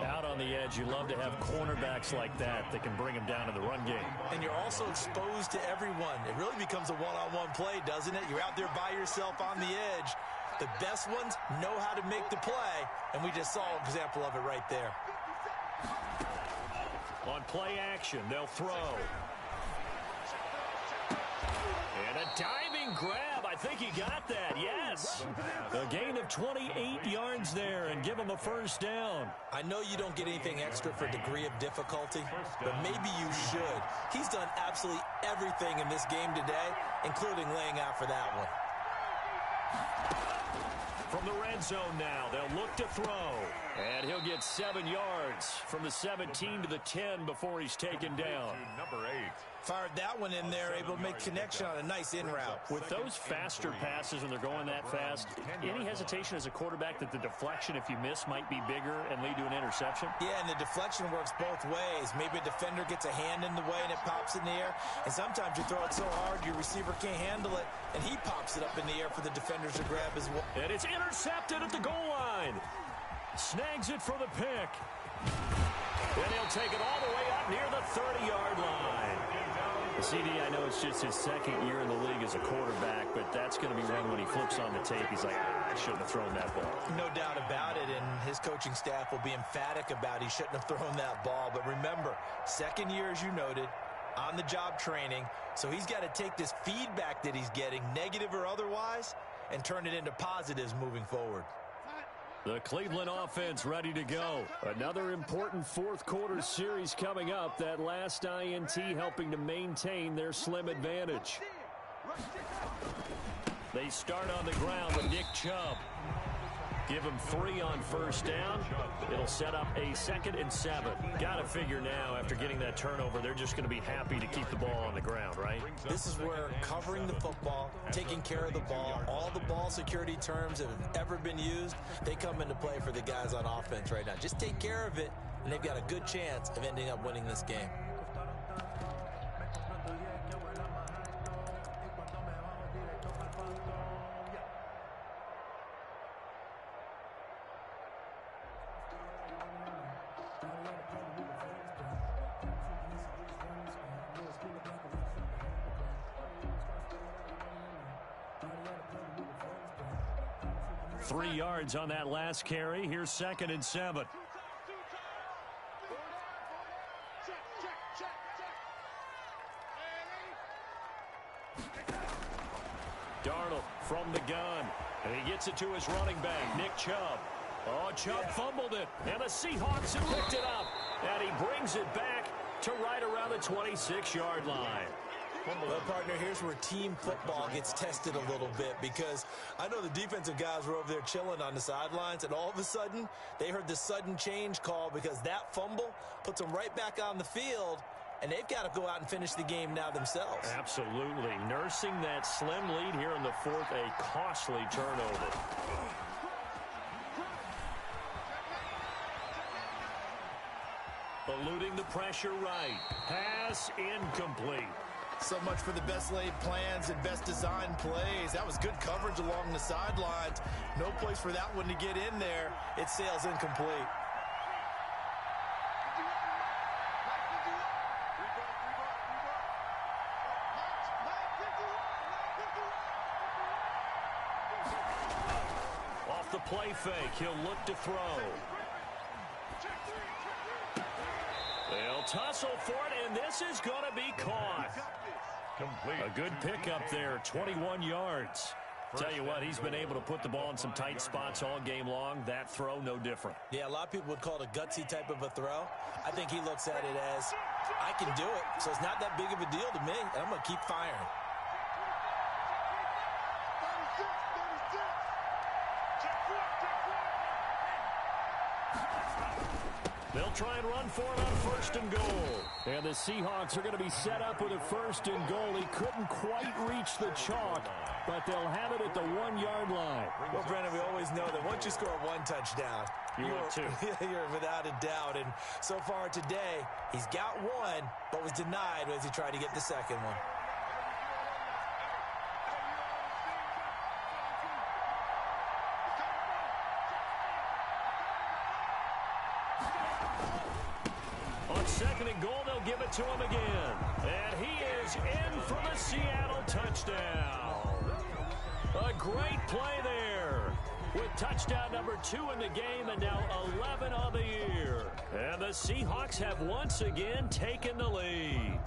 Out on the edge, you love to have cornerbacks like that can bring them down to the run game. And you're also exposed to everyone. It really becomes a one-on-one play, doesn't it? You're out there by yourself on the edge. The best ones know how to make the play, and we just saw an example of it right there. On play action, they'll throw. And a diving grab. I think he got that, yes. A gain of 28 yards there and give him a first down. I know you don't get anything extra for degree of difficulty, but maybe you should. He's done absolutely everything in this game today, including laying out for that one. From the red zone now, they'll look to throw. And he'll get 7 yards from the 17 to the 10 before he's taken down. Number 8. Fired that one in there, able to make connection on a nice in route. With those faster passes when they're going that fast, any hesitation as a quarterback that the deflection, if you miss, might be bigger and lead to an interception? Yeah, and the deflection works both ways. Maybe a defender gets a hand in the way and it pops in the air. And sometimes you throw it so hard your receiver can't handle it, and he pops it up in the air for the defenders to grab as well. And it's intercepted at the goal line. Snags it for the pick. Then he'll take it all the way up near the 30-yard line. CD, I know it's just his 2nd year in the league as a quarterback, but that's going to be one when he flips on the tape. He's like, I shouldn't have thrown that ball. No doubt about it, and his coaching staff will be emphatic about he shouldn't have thrown that ball. But remember, 2nd year, as you noted, on-the-job training, so he's got to take this feedback that he's getting, negative or otherwise, and turn it into positives moving forward. The Cleveland offense ready to go. Another important 4th quarter series coming up. That last INT helping to maintain their slim advantage. They start on the ground with Nick Chubb. Give him 3 on first down. It'll set up a 2nd and 7. Got to figure now, after getting that turnover, they're just going to be happy to keep the ball on the ground, right? This is where covering the football, taking care of the ball, all the ball security terms that have ever been used, they come into play for the guys on offense right now. Just take care of it, and they've got a good chance of ending up winning this game. 3 yards on that last carry. Here's 2nd and 7. Darnold from the gun. And he gets it to his running back, Nick Chubb. Oh, Chubb fumbled it. And the Seahawks have picked it up. And he brings it back to right around the 26-yard line. Well, partner, here's where team football gets tested a little bit, because I know the defensive guys were over there chilling on the sidelines, and all of a sudden, they heard the sudden change call because that fumble puts them right back on the field, and they've got to go out and finish the game now themselves. Absolutely. Nursing that slim lead here in the 4th, a costly turnover. Eluding the pressure right. Pass incomplete. So much for the best laid plans and best designed plays. That was good coverage along the sidelines. No place for that one to get in there. It sails incomplete. Off the play fake, he'll look to throw. They'll tussle for it, and this is going to be caught. A good pickup there, 21 yards. Tell you what, he's been able to put the ball in some tight spots all game long. That throw, no different. Yeah, a lot of people would call it a gutsy type of a throw. I think he looks at it as, I can do it, so it's not that big of a deal to me, and I'm going to keep firing. They'll try and run for it on 1st and goal. And the Seahawks are going to be set up with a 1st and goal. He couldn't quite reach the chalk, but they'll have it at the 1-yard line. Well, Brandon, we always know that once you score one touchdown, you're without a doubt. And so far today, he's got one, but was denied as he tried to get the second one. On 2nd and goal, they'll give it to him again. And he is in for the Seattle touchdown. A great play there with touchdown number 2 in the game and now 11 on the year. And the Seahawks have once again taken the lead.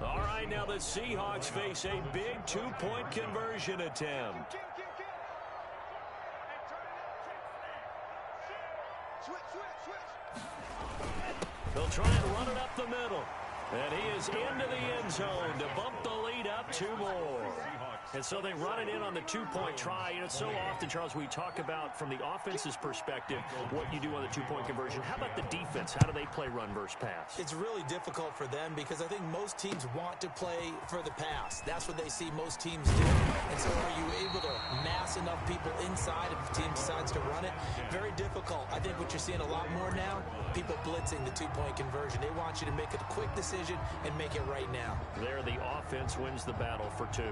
All right, now the Seahawks face a big 2-point conversion attempt. They'll try and run it up the middle. And he is into the end zone to bump the lead up 2 more. And so they run it in on the 2-point try. You know, so often, Charles, we talk about from the offense's perspective what you do on the 2-point conversion. How about the defense? How do they play run versus pass? It's really difficult for them because I think most teams want to play for the pass. That's what they see most teams do. And so are you able to mass enough people inside if the team decides to run it? Very difficult. I think what you're seeing a lot more now, people blitzing the 2-point conversion. They want you to make a quick decision and make it right now. There, the offense wins the battle for 2.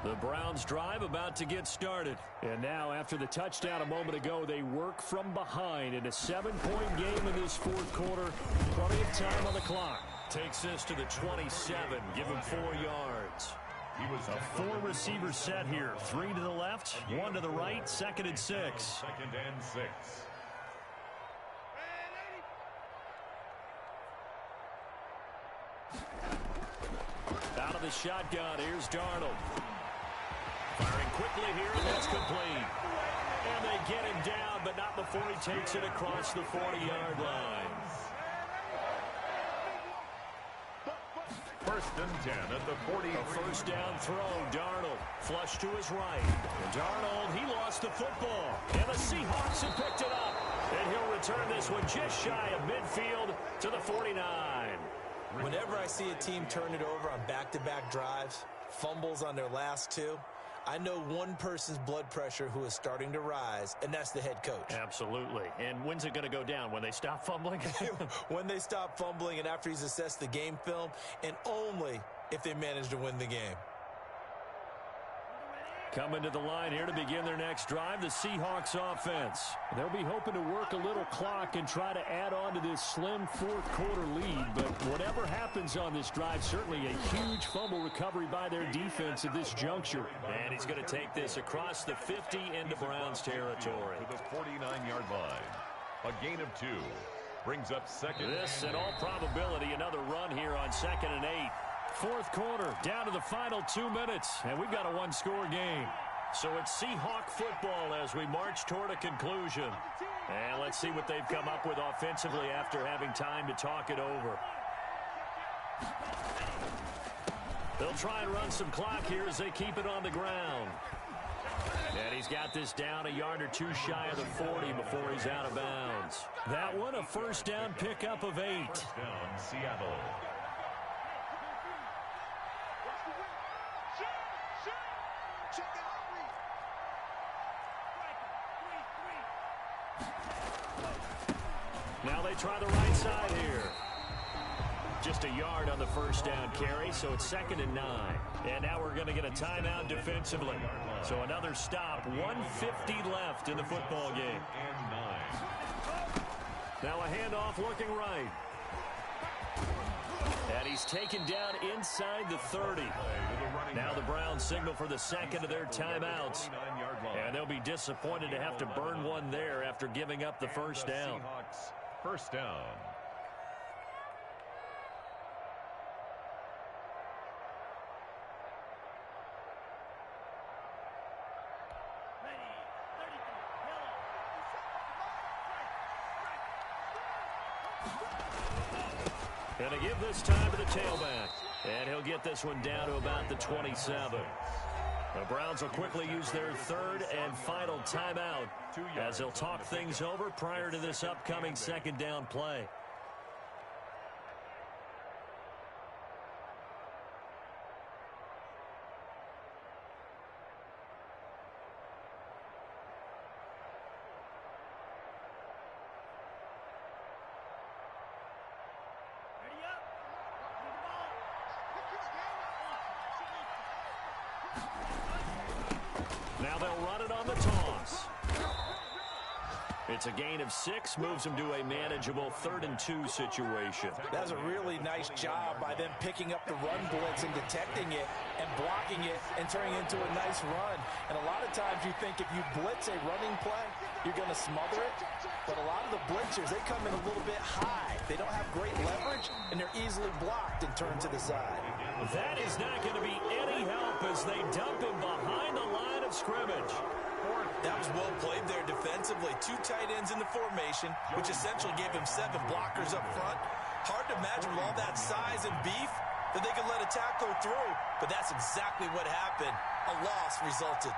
The Browns drive about to get started. And now, after the touchdown a moment ago, they work from behind in a 7-point game in this 4th quarter. Plenty of time on the clock. Takes this to the 27. Give him 4 yards. A 4-receiver set here. 3 to the left, 1 to the right, 2nd and 6. 2nd and 6. Out of the shotgun, here's Darnold. Firing quickly here, and that's complete. And they get him down, but not before he takes it across the 40-yard line. 1st and 10 at the 40. A 1st down throw, Darnold. Flush to his right. And Darnold, he lost the football. And the Seahawks have picked it up. And he'll return this one just shy of midfield to the 49. Whenever I see a team turn it over on back-to-back drives, fumbles on their last 2, I know one person's blood pressure who is starting to rise, and that's the head coach. Absolutely. And when's it going to go down? When they stop fumbling? When they stop fumbling and after he's assessed the game film, and only if they manage to win the game. Coming to the line here to begin their next drive, the Seahawks offense. They'll be hoping to work a little clock and try to add on to this slim fourth-quarter lead. But whatever happens on this drive, certainly a huge fumble recovery by their defense at this juncture. And he's going to take this across the 50 into Browns territory. To the 49-yard line. A gain of 2. Brings up second. This, in all probability, another run here on 2nd and 8. Fourth quarter, down to the final 2 minutes, and we've got a one-score game. So it's Seahawk football as we march toward a conclusion. And let's see what they've come up with offensively after having time to talk it over. They'll try and run some clock here as they keep it on the ground. And he's got this down a yard or two shy of the 40 before he's out of bounds. That one, a first down pickup of 8. First down, Seattle. Now they try the right side here. Just a yard on the first down carry, so it's 2nd and 9. And now we're going to get a timeout defensively. So another stop, 1:50 left in the football game. Now a handoff looking right. And he's taken down inside the 30. Now the Browns signal for the second of their timeouts. And they'll be disappointed to have to burn one there after giving up the first down. First down. Going to give this time to the tailback. And he'll get this one down to about the 27. The Browns will quickly use their third and final timeout as they'll talk things over prior to this upcoming second down play. Now they'll run it on the toss. It's a gain of 6, moves them to a manageable 3rd and 2 situation. That was a really nice job by them picking up the run blitz and detecting it and blocking it and turning it into a nice run. And a lot of times you think if you blitz a running play, you're going to smother it. But a lot of the blitzers, they come in a little bit high. They don't have great leverage, and they're easily blocked and turned to the side. That is not going to be any help as they dump him behind the line of scrimmage. That was well played there defensively. 2 tight ends in the formation, which essentially gave him 7 blockers up front. Hard to imagine with all that size and beef that they could let a tackle through, but that's exactly what happened. A loss resulted.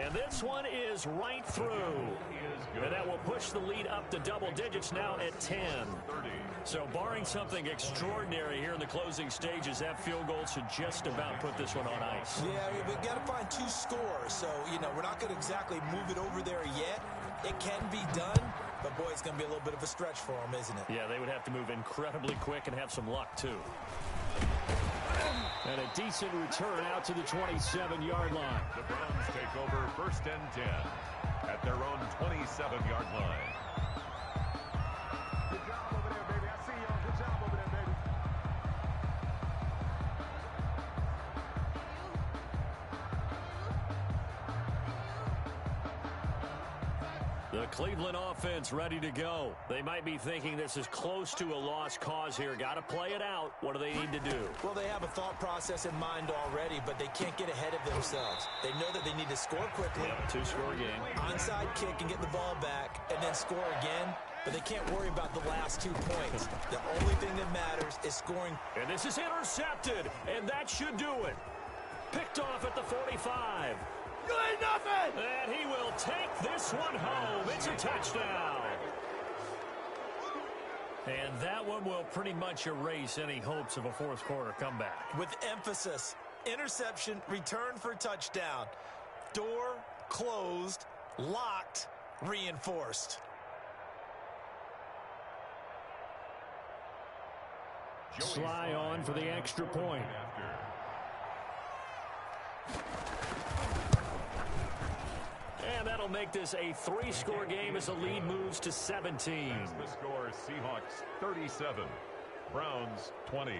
And this one is right through. And that will push the lead up to double digits now at 10. So barring something extraordinary here in the closing stages, that field goal should just about put this one on ice. Yeah, we've got to find 2 scores. So, we're not going to exactly move it over there yet. It can be done, but boy, it's going to be a little bit of a stretch for them, isn't it? Yeah, they would have to move incredibly quick and have some luck, too. And a decent return out to the 27-yard line. The Browns take over 1st and 10 at their own 27-yard line. Good job over there, baby. I see y'all. Good job over there, baby. The Cleveland offense ready to go. They might be thinking this is close to a lost cause here. Got to play it out. What do they need to do? Well, they have a thought process in mind already, but they can't get ahead of themselves. They know that they need to score quickly. Yep, 2-score game. Onside kick and get the ball back, and then score again. But they can't worry about the last 2 points. The only thing that matters is scoring. And this is intercepted, and that should do it. Picked off at the 45. You ain't nothing! And he will take this one home. It's a touchdown. And that one will pretty much erase any hopes of a fourth-quarter comeback. With emphasis, interception, return for touchdown. Door closed, locked, reinforced. Sly on for the extra point. And that'll make this a 3-score game as the lead moves to 17. The score, Seahawks 37, Browns 20.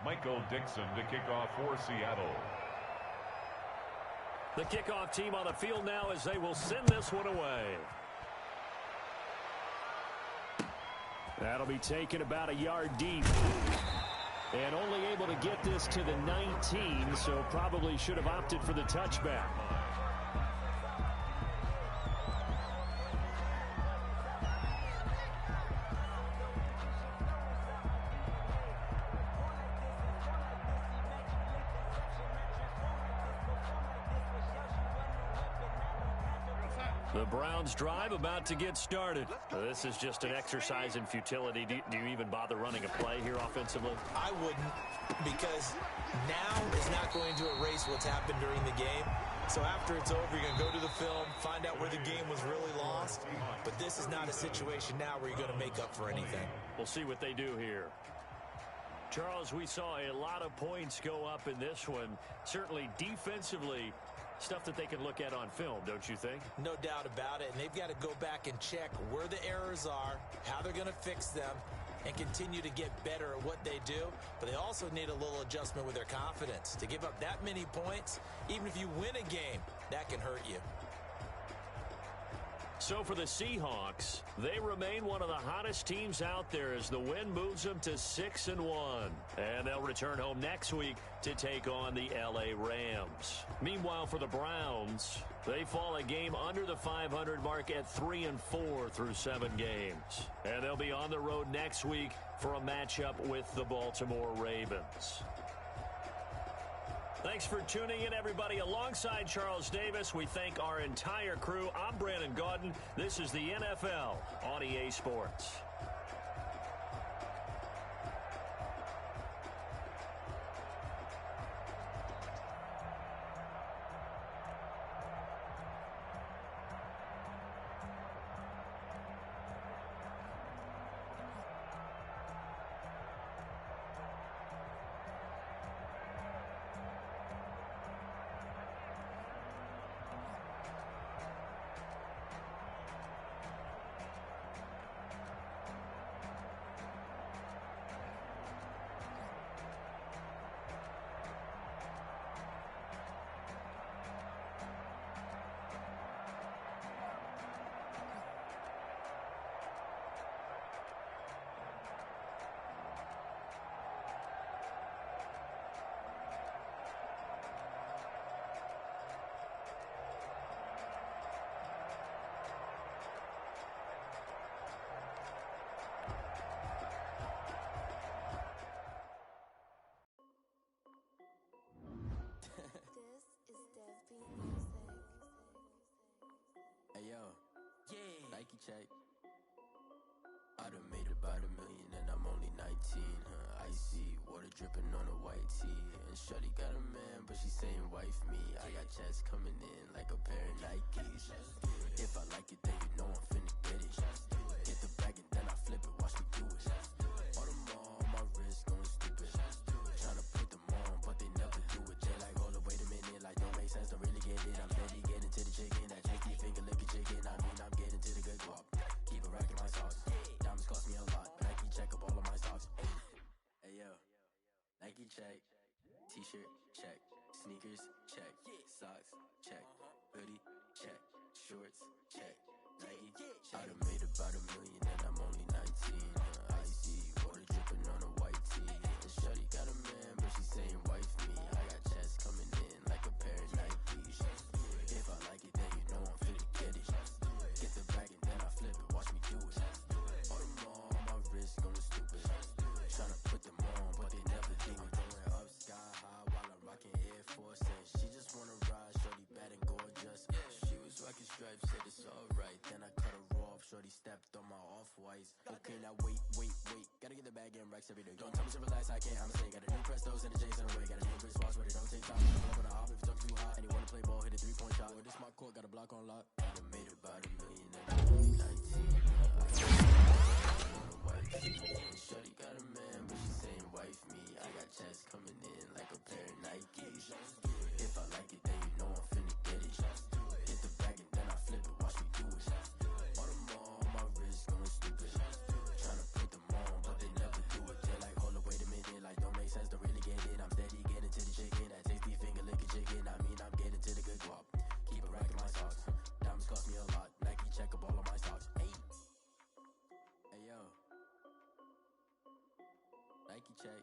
Michael Dixon to kick off for Seattle. The kickoff team on the field now as they will send this one away. That'll be taken about a yard deep. And only able to get this to the 19, so probably should have opted for the touchback. The Browns drive about to get started. This is just an exercise in futility. Do you even bother running a play here offensively? I wouldn't, because now is not going to erase what's happened during the game. So after it's over, you're going to go to the film, find out where the game was really lost. But this is not a situation now where you're going to make up for anything. We'll see what they do here. Charles, we saw a lot of points go up in this one. Certainly defensively, stuff that they can look at on film, don't you think? No doubt about it. And they've got to go back and check where the errors are, how they're going to fix them, and continue to get better at what they do. But they also need a little adjustment with their confidence. To give up that many points, even if you win a game, that can hurt you. So for the Seahawks, they remain one of the hottest teams out there as the win moves them to 6-1. And they'll return home next week to take on the LA Rams. Meanwhile, for the Browns, they fall a game under the 500 mark at 3-4 through 7 games. And they'll be on the road next week for a matchup with the Baltimore Ravens. Thanks for tuning in, everybody. Alongside Charles Davis, we thank our entire crew. I'm Brandon Gaudin. This is the NFL on EA Sports. Nike check. I done made about $1 million and I'm only 19. Icy water dripping on a white tee. And shorty got a man, but she saying wife me. I got checks coming in like a pair of Nikes. If I like it, then you know I'm finna get it. Get the bag and then I flip it. Watch me do it. All on my wrist going stupid. Tryna put them on, but they never do it. They like, hold up, wait a minute. Like, don't make sense, don't really get it. I'm steady getting to the chicken. That tricky finger licking chicken. I mean, I'm getting to the good guap. Keep a rack in my socks. Diamonds cost me a lot. Nike check up all of my socks. Hey, yo. Nike check. T-shirt check. Sneakers check. Socks check. Hoodie check. Shorts check. Nike. I done made about $1 million and I'm only 19. Icy water dripping on a white tee. And shorty got a man, but she saying wife me. I got checks coming in like a pair of Nikes. If I like it, then you know I'm finna get it. Get the stepped on my off-whites. Okay, now wait. Gotta get the bag and racks every day. Don't tell me to relax, I can't, I'ma say. Got a new Prestos and a J's in the way. Got a new Chris Watch, but it don't take time. Pull up on the hop if it talks too hot. And you wanna play ball, hit a 3-point shot. Or this my court, got a block on lock. I done made about $1 million and I'm only 19. Shorty got a man, but she saying wife me. I got checks coming in like a pair of Nikes. If I like it, then you know I'm finna get it. Hit the bag and then I flip it, watch me do it. On them all, my wrist going stupid. Tryna put them on, but they never do it. They're like, hold up, wait a minute, like don't make sense, don't really get it. I'm steady getting to the chicken, that tasty finger licking chicken. I mean, I'm getting to the good guap. Keep a rack in my socks. Diamonds cost me a lot. Nike check up all of my stocks. Hey yo. Nike check.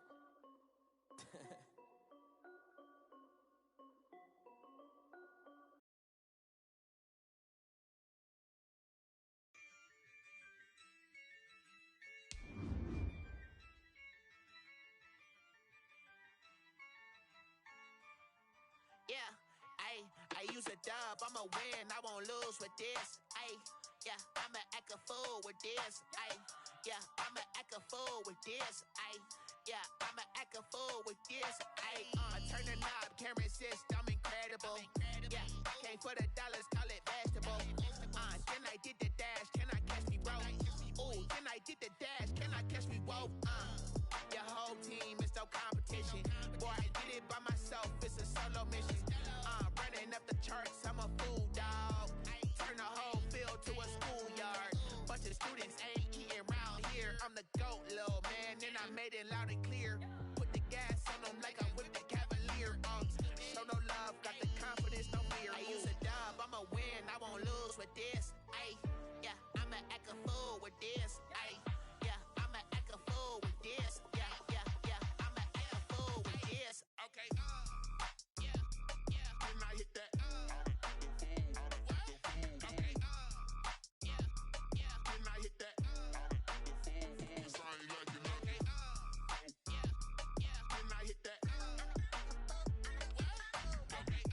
Yeah, I use a dub, I'ma win, I won't lose with this. Yeah, I'ma act a fool with this. Yeah, I'ma act a fool with this. Yeah, I'ma act a fool with this. I turn the knob, can't resist, I'm incredible. Yeah, came for the dollars, call it vegetable. Then I did the dash, can I catch me, bro? Ooh, then I did the dash, can I catch me, whoa? Your whole team is no competition. Boy, I did it by myself, it's a solo mission. Running up the charts, I'm a fool, dog. Turn the whole field to a schoolyard. Bunch of students ain't eating round here. I'm the GOAT, little man, and I made it loud and clear. Put the gas on them like I whipped the Cavalier. Show no love, got the confidence, no fear. I use a dub, I'ma win, I won't lose with this. Yeah, I'ma act a fool with this. Yeah, I'ma act a fool with this. Yeah, I'ma act a fool with this. Okay. Then I hit that. Okay. Then I hit that. So I ain't like it, okay. Then I hit that. Okay.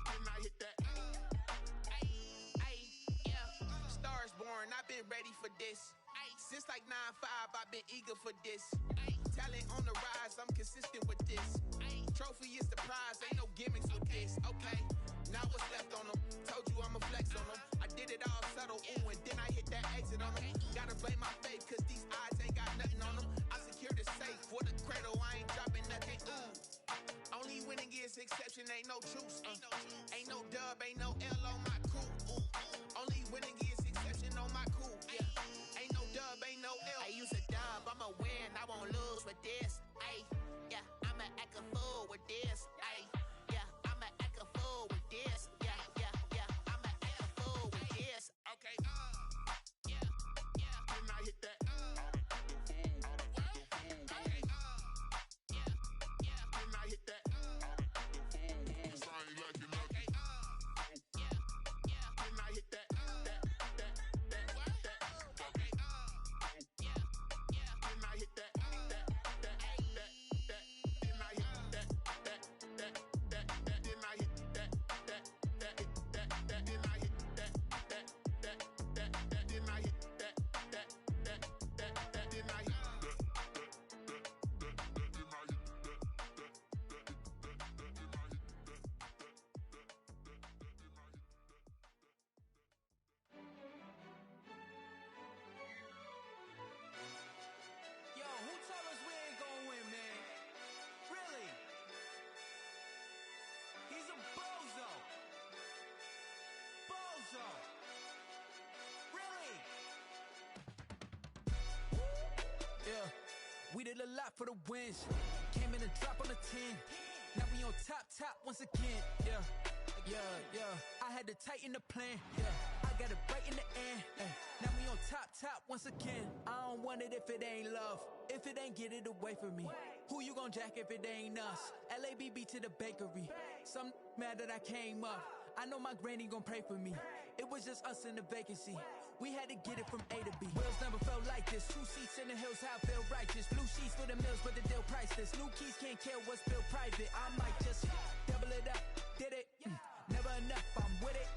Then I hit that. Stars born, I've been ready for this. Since like 9-5, I've been eager for this. Talent on the rise, I'm consistent with this. Trophy is the prize, ain't no gimmicks with this. Okay, now what's left on them? Told you I'ma flex on them. I did it all subtle, ooh, and then I hit that exit on them. Gotta blame my faith, cause these odds ain't got nothing on them. I secured the safe for the cradle, I ain't dropping nothing, ooh. Only winning is exception, ain't no truce. Ain't no dub, ain't no L on my crew. Ooh. Only winning is exception on my crew. Yeah, ain't no dub, ain't no L. I use a dub, I'ma win, I won't lose with this. Yeah, I'ma act a fool with this. Yeah, I'ma act a fool with this. Yeah, I'ma act a fool with this. Okay. Then I hit that. Okay. Then I hit that. So I ain't like it, okay. Then I hit that. Okay. Then I hit that. Yo, who told us we ain't gonna win, man? Really? He's a bozo. Bozo. Really? Yeah, we did a lot for the wins. Came in a drop on the 10. Now we on top once again. Yeah. I had to tighten the plan. Yeah, I got it right in the end. Now we on top once again. I don't want it if it ain't love. If it ain't, get it away from me. Who you gon' jack if it ain't us? LABB to the bakery. Some mad that I came up. I know my granny gon' pray for me. It was just us in the vacancy. We had to get it from A to B. Wheels never felt like this. 2 seats in the hills, how I feel righteous. Blue sheets for the mills, but the deal priceless. New keys can't kill what's built private. I might just double it up. Did it? Never enough, I'm with it.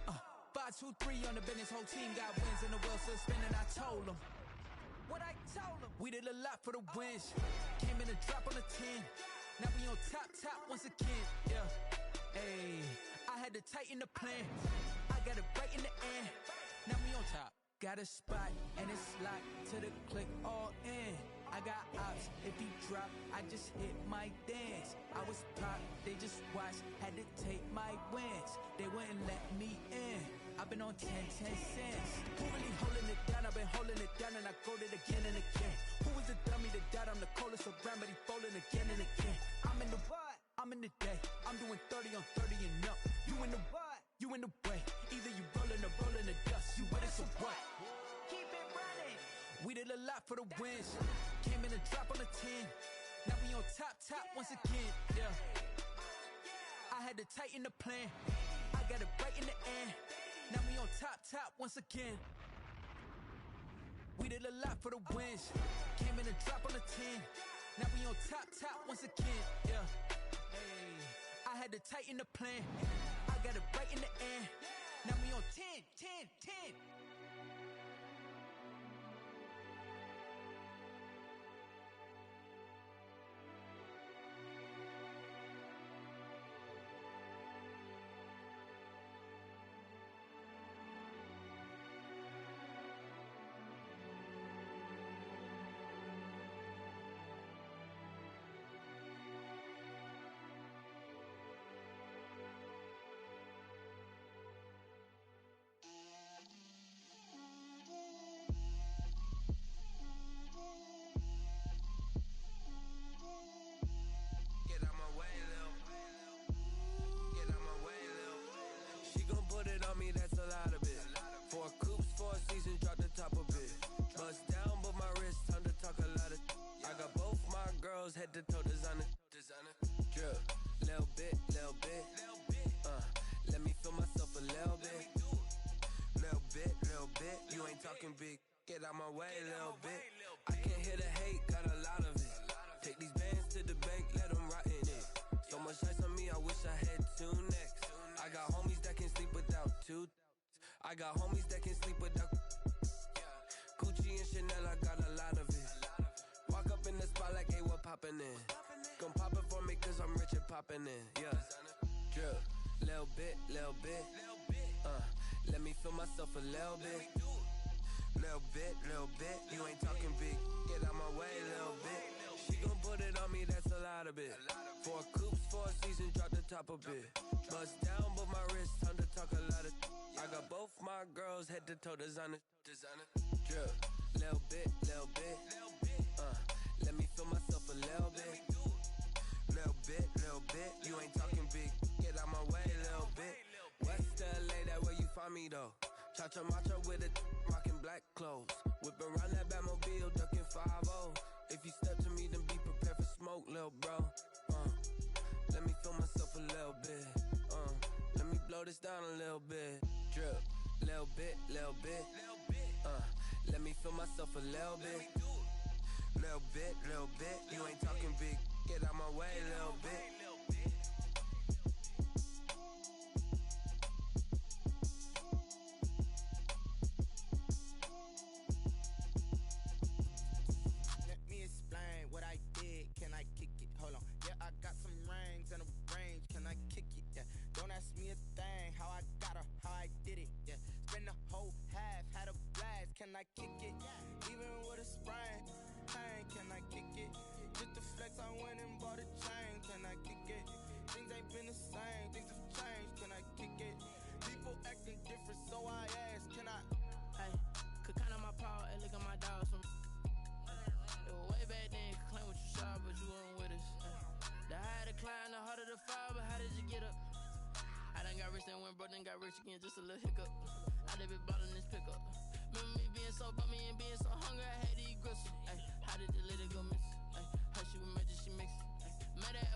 5-2 2-3 on the business, whole team got wins and the wheel still spinning. I told them what I told them. We did a lot for the wins. Came in a drop on the 10. Now we on top once again. Yeah. Hey, I had to tighten the plan. I got it right in the end. Now we on top. Got a spot and it's locked to the click all in. I got ops, if he drop, I just hit my dance. I was pop, they just watched, had to take my wins. They wouldn't let me in. I've been on 10 cents. Who really holding it down? I've been holding it down and I go it again and again. Who was the dummy that died? I'm the coldest around, but he falling again and again. I'm in the what? I'm in the day. I'm doing 30 on 30 and up. You in the what? You in the way. Either you rolling or rolling the dust. You with us or what? Keep it running. We did a lot for the wins. Came in a drop on the 10. Now we on top once again. Yeah. I had to tighten the plan. I got it right in the end. Now we on top once again. We did a lot for the wins. Came in a drop on the 10. Now we on top once again. Yeah. Hey, I had to tighten the plan. I got it right in the end. Now we on 10. That's a lot of it. 4 coops, 4 seasons, drop the top of it. Bust down, but my wrist, time to talk a lot of. I got both my girls head to toe designer. Drip, little bit. Let me feel myself a little bit. Little bit. You ain't talking big. Get out my way, little bit. I can't hear the hate, got a lot of it. Take these bands to the bank, let them rot in it. So much ice on me, I wish I had 2 necks. I got homies that can sleep without 2. I got homies that can sleep without Gucci and Chanel, I got a lot of it. Walk up in the spot like, hey, what poppin' in? Gon' pop it for me cause I'm rich and poppin' in. Yeah. Drip, little bit. Let me feel myself a little bit. Little bit. You ain't talking big. Get out my way, little bit. She gon' put it on me, that's a lot of it. 4 coops, 4 seasons, drop the top a bit. Bust down, but my wrist, time to talk a lot of. I got both my girls head to toe designer. Drip, little bit. Let me feel myself a little bit. Little bit. You ain't talking big. Get out my way, little bit. West LA, that where you find me though. Cha-cha macha with it, rockin' black clothes. Whip around that Batmobile, ducking 5-0. If you step to me, then be prepared for smoke, little bro. Let me feel myself a little bit. Let me blow this down a little bit. Drip, little bit. Let me feel myself a little bit. Little bit. You ain't talking big. Get out my way, little bit. Let me explain what I did. Can I kick it? Hold on. Yeah, I got some rings and a range. Can I kick it? Yeah. Don't ask me a thing. How I got her, how I did it. Yeah. Spend the whole half, had a blast. Can I kick it? Even with a sprain. Pain, can I kick it? Just the flex, I went and bought a chain. Can I kick it? Things ain't been the same. Things have changed. Can I kick it? People acting different, so I ask. Can I? Hey, could count on my power and look at my dogs from. It was way back then, could claim what you saw, but you weren't with us. The higher the climb, the harder the fall, but how did you get up? I done got rich, then went broke, then got rich again, just a little hiccup. I done been ballin' this pickup. Remember me being so bummy and being so hungry, I had to eat gristle. Ay, how did the lady go miss? Ay, how she was magic, she mixed. Ay, made that